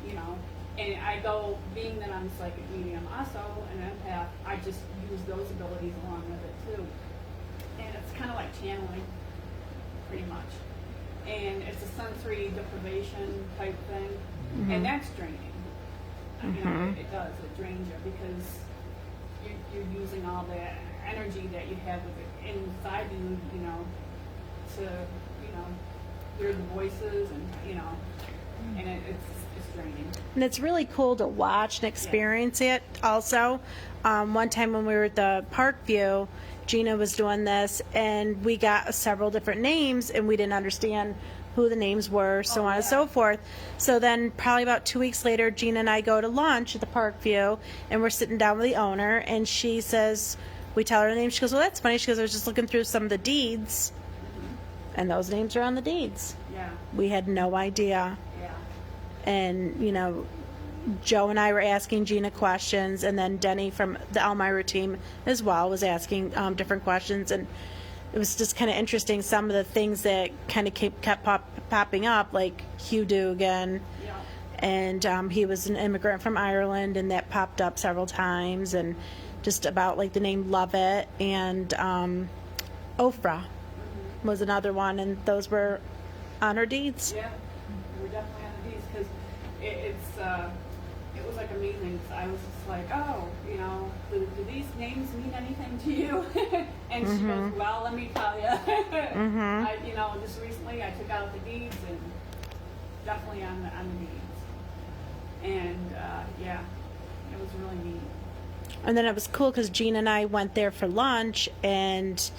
You know, and I go, being that I'm a psychic medium, also an empath, I just use those abilities along with it too. And it's kind of like channeling, pretty much. And it's a sensory deprivation type thing, and that's draining. You know, it does. It drains you because you're using all that energy that you have with it inside you. You know, to hear the voices and and it's draining. And it's really cool to watch and experience it also. One time when we were at the Parkview, Gina was doing this, and we got several different names, and we didn't understand who the names were, so on and so forth. So then probably about 2 weeks later, Gina and I go to lunch at the Parkview, and we're sitting down with the owner, and she says, we tell her the name, she goes, well, that's funny. She goes, I was just looking through some of the deeds, and those names are on the deeds. Yeah. We had no idea. Yeah. And, Joe and I were asking Gina questions, and then Denny from the Elmira team as well was asking different questions, and it was just kind of interesting some of the things that kind of kept popping up, like Hugh Dugan, and he was an immigrant from Ireland, and that popped up several times, and just about like the name Lovett, and Ofra was another one, and those were on her deeds. Yeah, we're definitely on the deeds because it was like amazing. 'Cause I was just like, oh, you know, do these names mean anything to you? And she goes, well, let me tell you. I, you know, just recently I took out the deeds and definitely on the deeds. And yeah, it was really neat. And then it was cool because Gina and I went there for lunch, and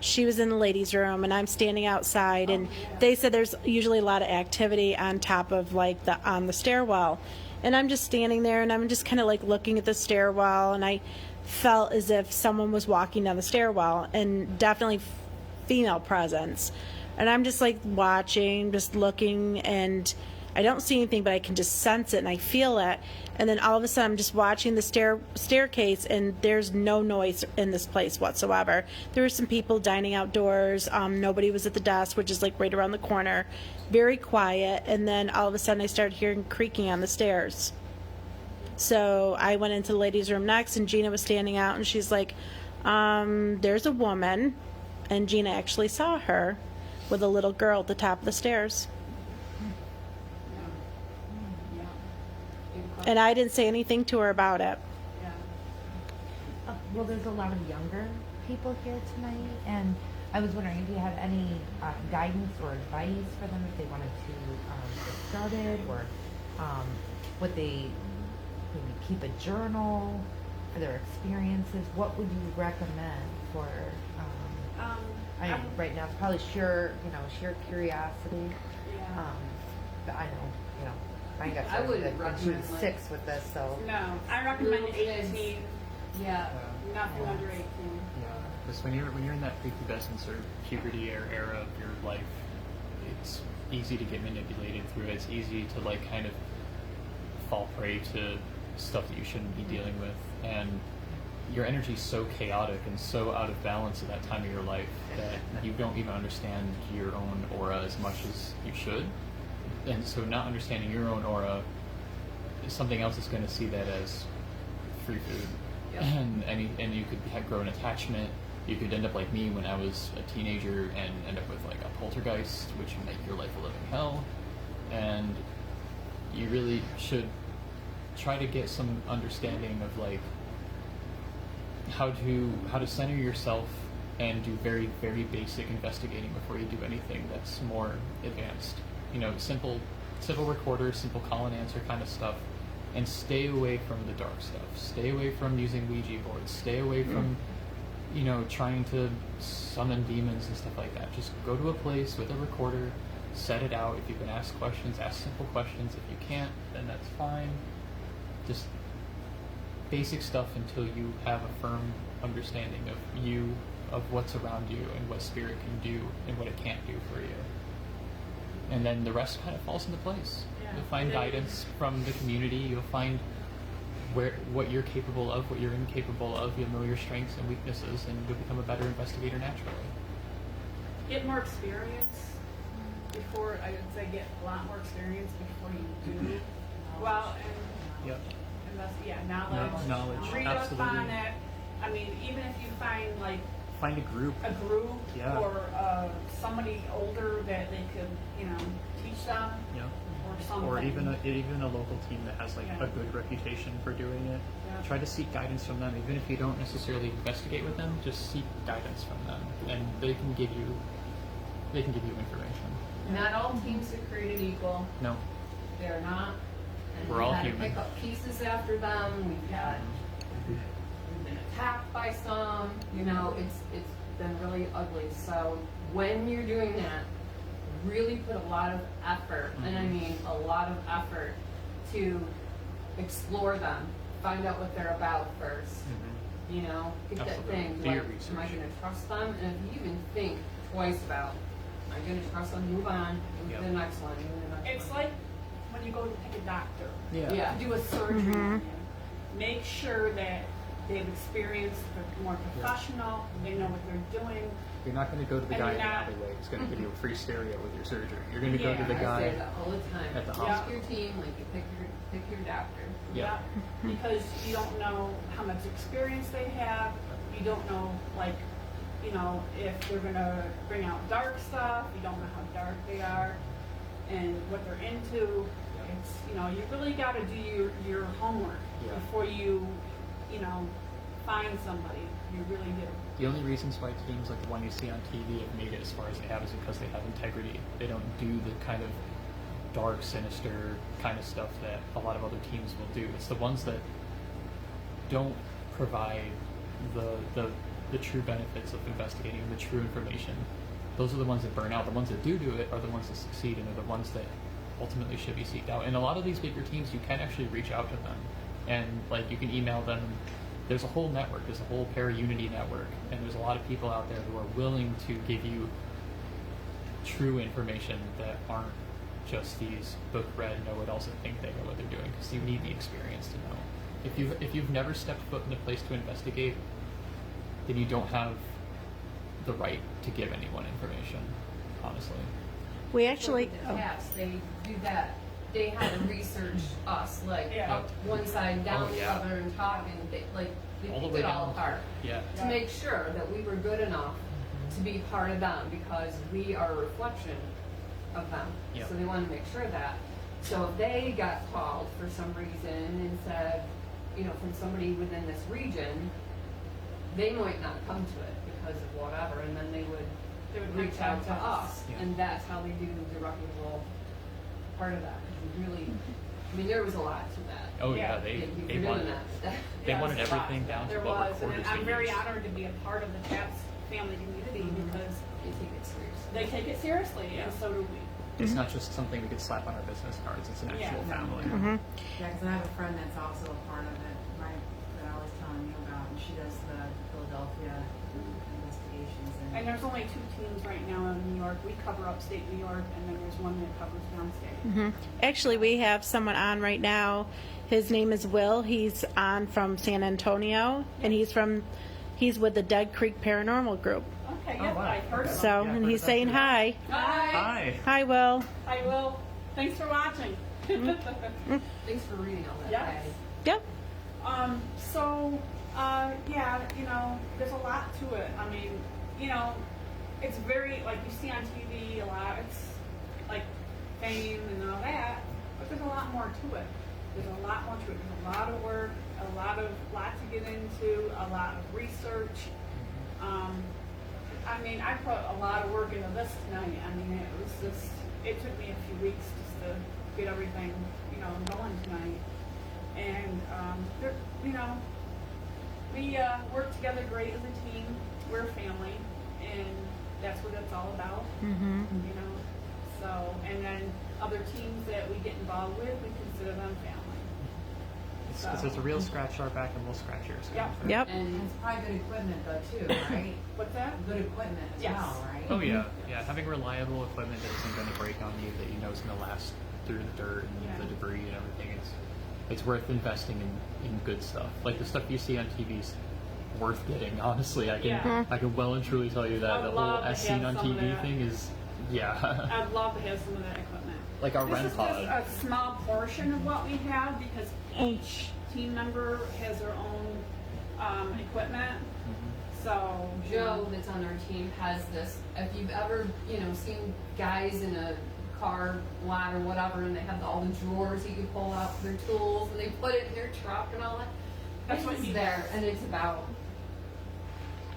she was in the ladies' room, and I'm standing outside, and they said there's usually a lot of activity on top of like on the stairwell, and I'm just standing there, and I'm just kind of like looking at the stairwell, and I felt as if someone was walking down the stairwell, and definitely female presence, and I'm just like watching, just looking, and I don't see anything, but I can just sense it and I feel it. And then all of a sudden, I'm just watching the staircase, and there's no noise in this place whatsoever. There were some people dining outdoors. Nobody was at the desk, which is like right around the corner. Very quiet. And then all of a sudden, I started hearing creaking on the stairs. So I went into the ladies' room next, and Gina was standing out, and she's like, there's a woman. And Gina actually saw her with a little girl at the top of the stairs. And I didn't say anything to her about it. Well, there's a lot of younger people here tonight, and I was wondering if you had any guidance or advice for them if they wanted to get started, or would they maybe keep a journal for their experiences? What would you recommend for? I mean, right now it's probably sheer curiosity. But I know, I got I would started when she was recommend, 6 with this, so. No, I recommend Little kids. 18. Yeah. Nothing under 18. Because when you're in that prepubescence or puberty era of your life, it's easy to get manipulated through it. It's easy to like kind of fall prey to stuff that you shouldn't be dealing with, and your energy's so chaotic and so out of balance at that time of your life that you don't even understand your own aura as much as you should. And so not understanding your own aura, something else is going to see that as free food. Yep. And you could grow an attachment. You could end up like me when I was a teenager and end up with like a poltergeist, which would make your life a living hell. And you really should try to get some understanding of like how to center yourself and do very, very basic investigating before you do anything that's more advanced. Simple recorder, simple call and answer kind of stuff, and stay away from the dark stuff. Stay away from using Ouija boards. Stay away from, trying to summon demons and stuff like that. Just go to a place with a recorder, set it out. If you can ask questions, ask simple questions. If you can't, then that's fine. Just basic stuff until you have a firm understanding of what's around you and what spirit can do and what it can't do for you. And then the rest kind of falls into place. Yeah. You'll find guidance from the community. You'll find what you're capable of, what you're incapable of. You'll know your strengths and weaknesses, and you'll become a better investigator naturally. Get more experience before, I would say get a lot more experience before you do. Well, and Yep. knowledge. Read absolutely. up on it. I mean, even if you find like Find a group. Yeah. or somebody older that they could, teach them, Yeah. or something. Or even a local team that has like Yeah. a good reputation for doing it. Yeah. Try to seek guidance from them, even if you don't necessarily investigate with them. Just seek guidance from them, and they can give you information. Not all teams are created equal. No, They're not. And We're we've all had to human. pick up pieces after them. We've been attacked by some. It's been really ugly. So when you're doing that, really put a lot of effort, and I mean a lot of effort, to explore them, find out what they're about first. Get that Absolutely. thing. Do your Am I research. going to trust them? And if you even think twice about, am I going to trust them? Move on. Move Yep. to the next one. Move to the next It's one. like when you go to pick a doctor. Yeah. Yeah. To do a surgery on you. Make sure that they have experience, they're more professional, they know what they're doing. You're not going to go to the And guy you're in the not- alleyway who's going to give you a free stereo with your surgery. You're going to go to Yeah, the I guy say that all the time. at the Pick hospital. your team, like you pick your doctor. Yeah. Because you don't know how much experience they have. You don't know, like, you know, if they're gonna bring out dark stuff. You don't know how dark they are and what they're into. It's, you know, you really got to do your homework Yeah. before you know, find somebody. You really do. The only reasons why teams like the one you see on TV have made it as far as they have is because they have integrity. They don't do the kind of dark, sinister kind of stuff that a lot of other teams will do. It's the ones that don't provide the true benefits of investigating, the true information. Those are the ones that burn out. The ones that do it are the ones that succeed, and are the ones that ultimately should be seeked out. And a lot of these bigger teams, you can actually reach out to them, and like you can email them. There's a whole network. There's a whole Para-Unity network, and there's a lot of people out there who are willing to give you true information that aren't just these book-read know-it-alls that think they know what they're doing, because you need the experience to know. If you've never stepped foot in a place to investigate, then you don't have the right to give anyone information, honestly. We actually, So with the cats, they do that. They had to research us, like Yeah. up one side, down Oh, the yeah. other, and talk, and they All the picked way it all down. apart Yeah. to make sure that we were good enough to be part of them, because we are a reflection of them. Yep. So they wanted to make sure of that. So if they got called for some reason and said, you know, from somebody within this region, they might not come to it because of whatever, and then they would reach out to us, Yeah. and that's how they do the reputable part of that. 'Cause we really, I mean, there was a lot to that. Oh yeah, Yeah. they If they you're wanted doing that. they Yeah, wanted there's a lot. everything down to There what was, and recorders I'm they very used. honored to be a part of the Taps family community because They take it seriously. they take it seriously, and so do we. It's not just something we could slap on our business cards. It's an Yeah. actual family. Mhm. Yeah, because I have a friend that's also a part of it, right, that I was telling you about, and she does the Philadelphia investigations. And there's only 2 teams right now in New York. We cover upstate New York, and then there's one that covers downstate. Mhm. Actually, we have someone on right now. His name is Will. He's on from San Antonio, and he's with the Dead Creek Paranormal Group. Okay, Oh, yeah, wow. I've heard of them. So, Yeah, and I've he's heard saying that hi. Hi. Hi. Hi, Will. Hi, Will. Thanks for watching. Thanks for reading all that. Yes. Patty. Yep. Yeah, you know, there's a lot to it. I mean, you know, it's very, like you see on TV a lot, it's like fame and all that, but there's a lot more to it. There's a lot more to it. There's a lot of work, a lot to get into, a lot of research. I mean, I put a lot of work into this tonight. I mean, it took me a few weeks just to get everything, you know, going tonight. And, you know, we work together great as a team. We're a family, and that's what it's all about, Mm-hmm. you know. So, and then other teams that we get involved with, we consider them family. Because there's a real scratch our back and we'll scratch yours. Yeah. Yep. And it's probably good equipment though too, right? What's that? Good equipment as Yes. well, right? Oh yeah, yeah. Having reliable equipment that isn't going to break on you, that you know is going to last through the dirt and Yeah. the debris and everything. It's worth investing in good stuff. Like the stuff you see on TV is worth getting. Honestly, I can Yeah. I can well and truly tell you that I the would love whole to as seen have on some of TV that. thing is yeah. I'd love to have some of that equipment. Like our This REM is pod. just a small portion of what we have because each team member has their own equipment. So Joe, that's on our team, has this. If you've ever, you know, seen guys in a car lot or whatever, and they have all the drawers you can pull out for their tools, and they put it in their truck and all that. That's what It's he there, and it's about.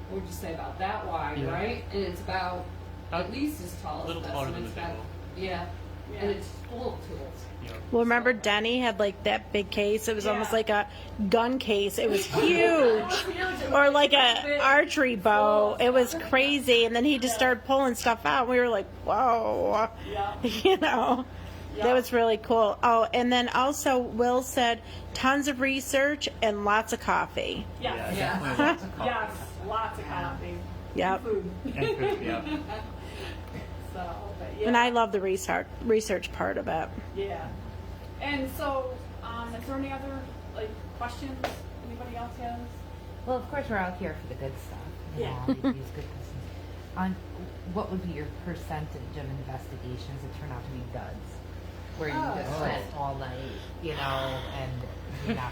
What would you say about that wide, Yeah. right? And it's about at least as tall A as little this, taller and than it's the got- table. Yeah. Yeah. And it's full of tools. Yeah. Well, remember Denny had like that big case. It was Yeah. almost like a gun case. It was huge. Or like a archery bow. It was crazy. And then he just started pulling stuff out. We were like, whoa. Yeah. You know, that was really cool. Oh, and then also Will said tons of research and lots of coffee. Yes. Yeah. Definitely lots of coffee. Yes. Lots of coffee. Yep. Food. And food, yeah. So, but yeah. And I love the research part of it. Yeah. And so, is there any other like questions anybody else has? Well, of course, we're out here for the good stuff. You Yeah. know, these good questions. What would be your percentage of investigations that turn out to be duds? Where you just spent all night, you know, and you're not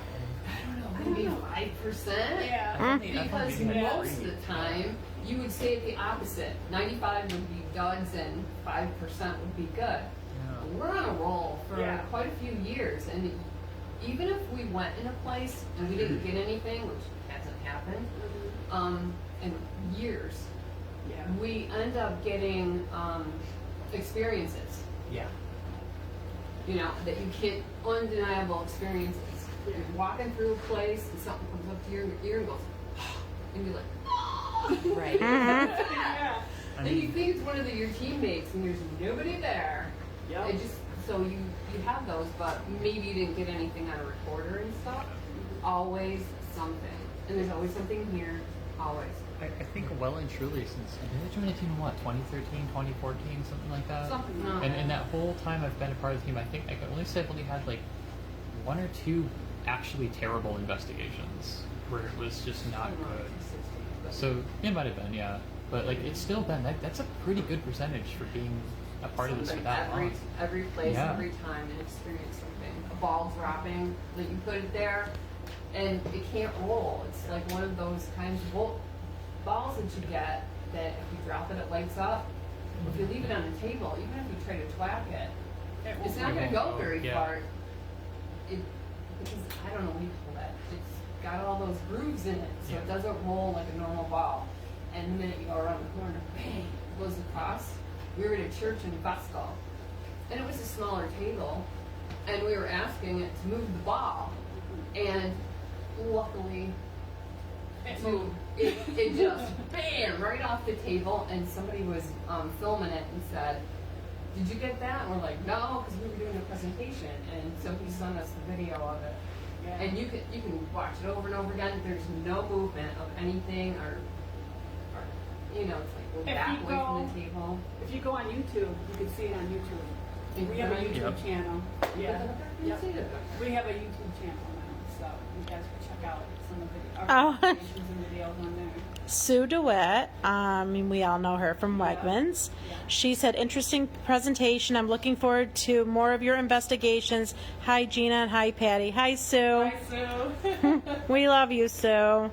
I don't know, maybe 5%? Yeah. Because most of the time, you would say the opposite. 95 would be duds and 5% would be good. We're on a roll for Yeah. quite a few years, and even if we went in a place and we didn't get anything, which hasn't happened, in years, Yeah. we end up getting experiences. Yeah. You know, that you get undeniable experiences. You're walking through a place and something comes up to your ear and goes, and you're like, right. Yeah. and you think it's one of your teammates and there's nobody there. Yep. It just, so you have those, but maybe you didn't get anything on a recorder and stuff. Always something. And there's always something here, always. I think well and truly since, did I join the team in what, 2013, 2014, something like that? Something like And that. in that whole time I've been a part of the team, I think I can only say I've only had like 1 or 2 actually terrible investigations where it was just not good. So it might have been, yeah. But like it's still been, that's a pretty good percentage for being a part of this for that long. Every place, Yeah. every time, and experience something. A ball dropping, that you put it there, and it can't roll. It's like one of those kinds of balls that you get that if you drop it, it lights up. If you leave it on the table, even if you try to twack it, it's not going to go very Yeah. far. Because I don't know what you call that. It's got all those grooves in it, so it doesn't roll like a normal ball. And the minute you go around the corner, bang, it goes across. We were at a church in Vestal, and it was a smaller table, and we were asking it to move the ball, and luckily, it just bam right off the table, and somebody was filming it and said, "Did you get that?" And we're like, "No," because we were doing a presentation, and so he sent us the video of it. Yeah. And you can watch it over and over again. There's no movement of anything, or you know, it's like go If back you away go- from the table. If you go on YouTube, you can see it on YouTube. We have a Yep. YouTube channel. Yeah. You Yep. see it. We have a YouTube channel now, so you guys can check out some of the Oh. presentations and videos on there. Sue DeWitt, we all know her from Wegmans. She said, interesting presentation. I'm looking forward to more of your investigations. Hi, Gina, and hi, Patty. Hi, Sue. Hi, Sue. We love you, Sue. Yeah.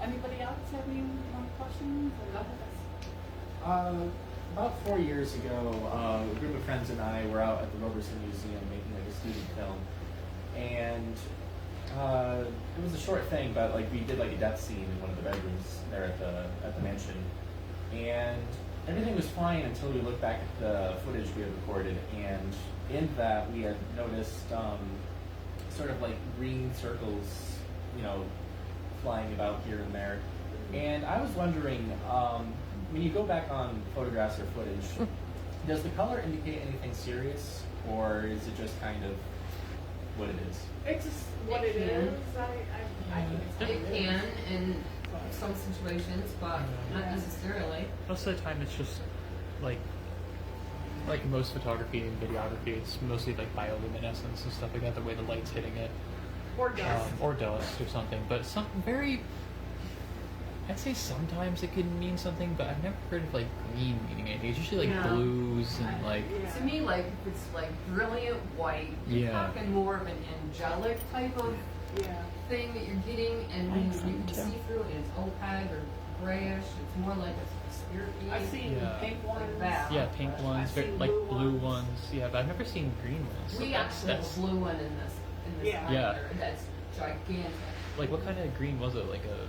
Anybody else have any more questions? About 4 years ago, a group of friends and I were out at the Bundy Museum making like a student film, and it was a short thing, but like we did like a death scene in one of the bedrooms there at the mansion, and everything was fine until we looked back at the footage we had recorded, and in that we had noticed sort of like green circles, you know, flying about here and there, and I was wondering. When you go back on photographs or footage, does the color indicate anything serious, or is it just kind of what it is? It's just what it is. I think it's It can in some situations, but not necessarily. Most of the time, it's just like most photography and videography, it's mostly like bioluminescence and stuff like that. The way the light's hitting it, or dust. or dust or something. But something very, I'd say sometimes it can mean something, but I've never heard of like green meaning anything. It's usually like No. blues and like. To me, like if it's like brilliant white, you're Yeah. talking more of an angelic type of thing that you're getting, and when you can see through it, it's opaque or grayish. It's more like a spirit being. I've seen pink ones. Like that. Yeah, pink ones, I've seen like blue blue ones. Yeah, but I've never seen green ones. So We actually have a blue one in this Yeah. Yeah. binder that's gigantic. Like what kind of green was it? Like a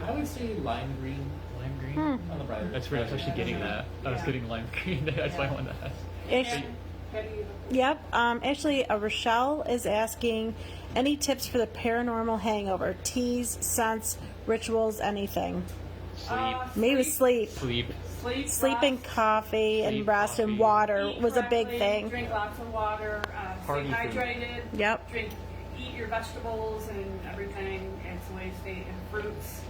I would say lime green. lime green? Hmm. On the brighter. That's weird. I was actually getting that. I was Yeah. getting lime green. That's why I wanted to ask. Actually, Patty, yep. Actually, Rochelle is asking, any tips for the paranormal hangover? Teas, scents, rituals, anything? Maybe sleep. Sleep. Sleep and coffee and Sleep, rest and coffee. water eat was a big correctly, thing. Drink lots of water. Party Stay food. hydrated. Yep. Eat your vegetables and everything. It's a way to stay in fruits.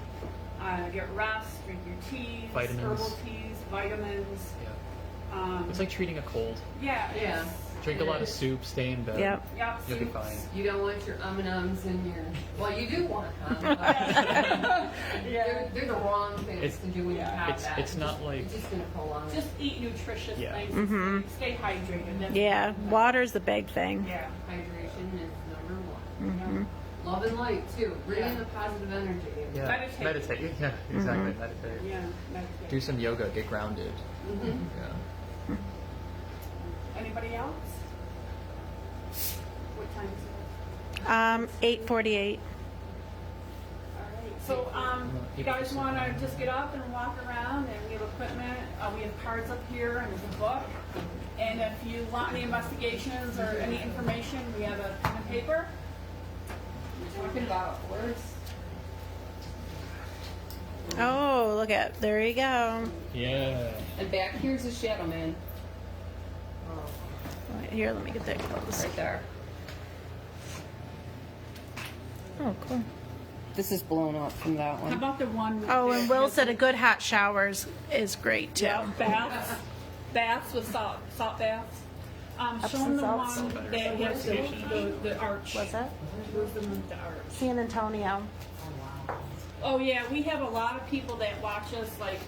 Get rest. Drink your teas. Vitamins. Herbal teas. Vitamins. Yeah. It's like treating a cold. Yeah. Yeah. Drink a lot of soup, stay in bed. Yep. Yeah. You'll be fine. You don't want your M&Ms and your, well, you do want them. But they're the wrong things to do when you have that. It's not like It's just gonna prolong it. Just eat nutritious Yeah. things. Mhm. Stay hydrated. That's Yeah, water's the big thing. Yeah. Hydration is number one. Mhm. Love and light too. Bring in the positive energy. yeah. Meditate. Meditate. Yeah, exactly. Meditate. Yeah. Meditate. Do some yoga. Get grounded. Mm-hmm. Yeah. Anybody else? What time is it? 8:48. All right. So, you guys want to just get up and walk around, and we have equipment. We have cards up here, and there's a book. And if you want any investigations or any information, we have a pen and paper. We're talking about words. Oh, look at, there you go. Yeah. And back here's the shadow man. Right here, let me get that close. Right there. Oh, cool. This is blown up from that How one. about the one? Oh, and Will said a good hot shower is great too. Yeah, baths with salt baths. Show them the salts. one that has the arch. What's that? Where's the one with the arch? San Antonio. Oh yeah, we have a lot of people that watch us like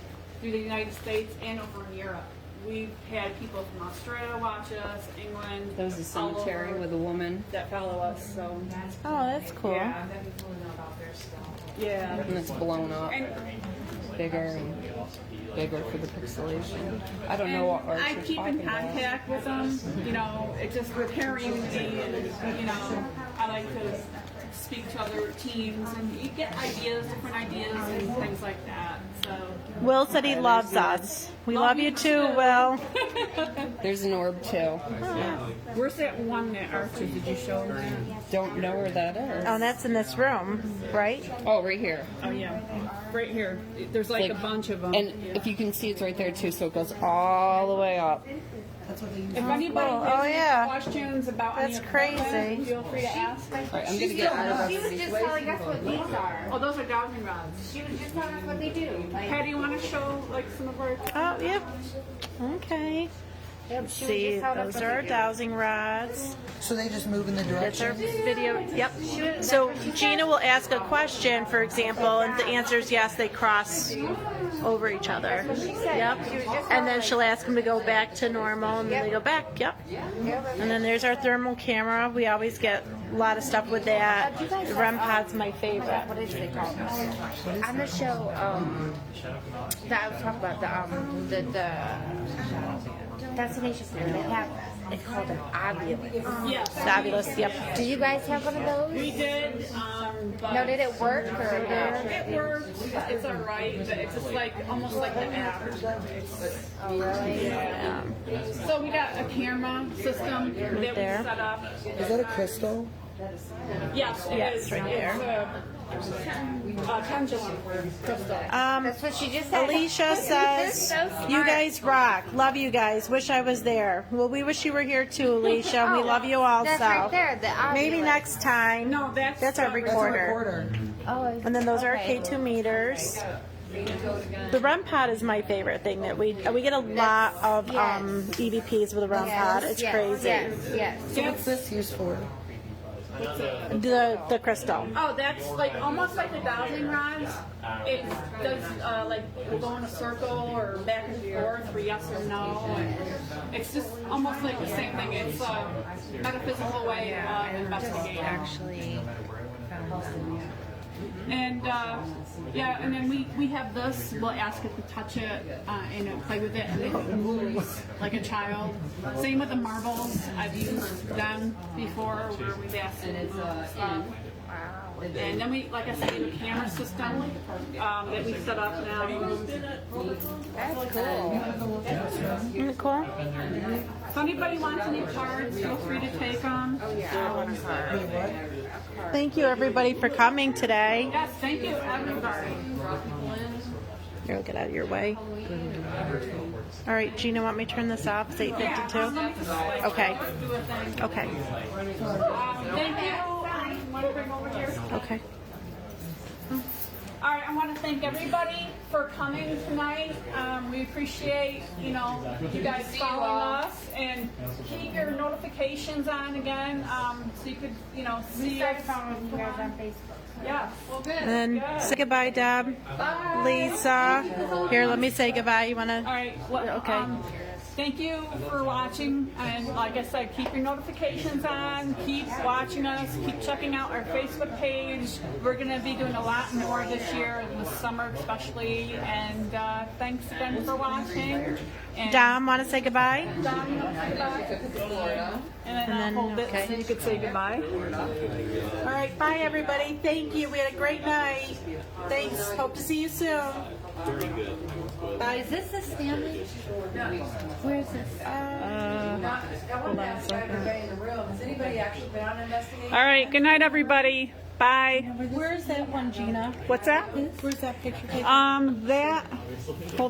through the United States and over in Europe. We've had people from Australia watch us, England. There's a all cemetery over with a woman. that follow us. So Oh, that's cool. yeah, That'd be cool to know about their stuff. yeah. And it's blown up. And, Bigger and bigger for the pixelation. I don't know what art I you're keep in talking about. contact with them. You know, it's just with Harry and me, and you know, I like to speak to other teams and you get ideas, different ideas, and things like that. So. Will said he loves us. We love you too, Will. There's an orb too. Where's that one that arches? Did you show them that? Don't know where that is. Oh, that's in this room, right? Oh, right here. Oh yeah, right here. There's like a bunch of them. And if you can see, it's right there too, so it goes all the way up. If anybody Oh, has any yeah. questions about That's any equipment, crazy. feel free to ask. All right, I'm gonna get out of She was everybody's just way. telling us what these are. Oh, those are dowsing rods. She was just telling us what they do. Like, Patty, you want to show like some of our? Oh, yep. Okay. Let's she was see. just telling us Those what are our they do. dowsing rods. So they just move in the That's our direction? video. Yep. So Gina will ask a question, for example, and the answer is yes, they cross over each other. Yep. And then she'll ask them to go back to normal, and then they go back. Yep. And then there's our thermal camera. We always get a lot of stuff with that. The REM pod's my favorite. what is it called? On the show, that I was talking about, the Destination Center, they have, it's called an Obulus. Yes. Fabulous. Yep. Do you guys have one of those? We did. But No, did it work or It works. It's alright, but it's just like almost like the average. Oh, really? Yeah. So we got a camera system that we there. set up. Is that a crystal? Yes, it Yes, is. right there. It's a pendulum crystal. That's what she just said. Alicia says, So smart. you guys rock. Love you guys. Wish I was there. Well, we wish you were here too, Alicia. and we love you also. That's right there, the Obulus. Maybe next time. No, that's That's our the recorder. Oh, And then those are our okay. K2 meters. The REM pod is my favorite thing that we get a lot of Yes. EVPs with a REM pod. It's yes, crazy. Yes. So what's this used for? The crystal. Oh, that's like almost like the dowsing rods. It does like we'll go in a circle or back and forth for yes or no. And it's just almost like the same thing. It's a metaphysical way of investigating. Actually, And yeah, and then we have this. We'll ask it to touch it and play with it, and it moves like a child. Same with the marbles. I've used them before, where we've asked it to move stuff. And then we, like I said, we have a camera system that we set up now. That's cool. Isn't it cool? If anybody wants any cards, feel free to take them. Oh, yeah, I want a card. Thank you, everybody, for coming today. Yes, thank you, everybody. Here, I'll get out of your way. All right, Gina, want me to turn this off? It's 8:52. Okay. Okay. Thank you. Want to bring over here? Okay. All right, I want to thank everybody for coming tonight. We appreciate, you guys following us, and keep your notifications on again, so you could, see started us. following you guys on Facebook. Yeah, well, good. And then good. say goodbye, Deb. Bye. Lisa. Here, let me say goodbye. You want All to? right. Well, Okay. Thank you for watching, and like I said, keep your notifications on, keep watching us, keep checking out our Facebook page. We're going to be doing a lot more this year, in the summer especially, and thanks again for watching. And Dom, want to say goodbye? Dom, you want to say goodbye? And then I'll hold it so you could say goodbye. All right, bye everybody. Thank you. We had a great night. Thanks. Hope to see you soon. Bye. Is this the Stanley? Where is this? I wanted to ask everybody in the room, has anybody actually been on an investigation? All right, good night, everybody. Bye. Where's that one, Gina? What's that? Where's that picture taken? That. Hold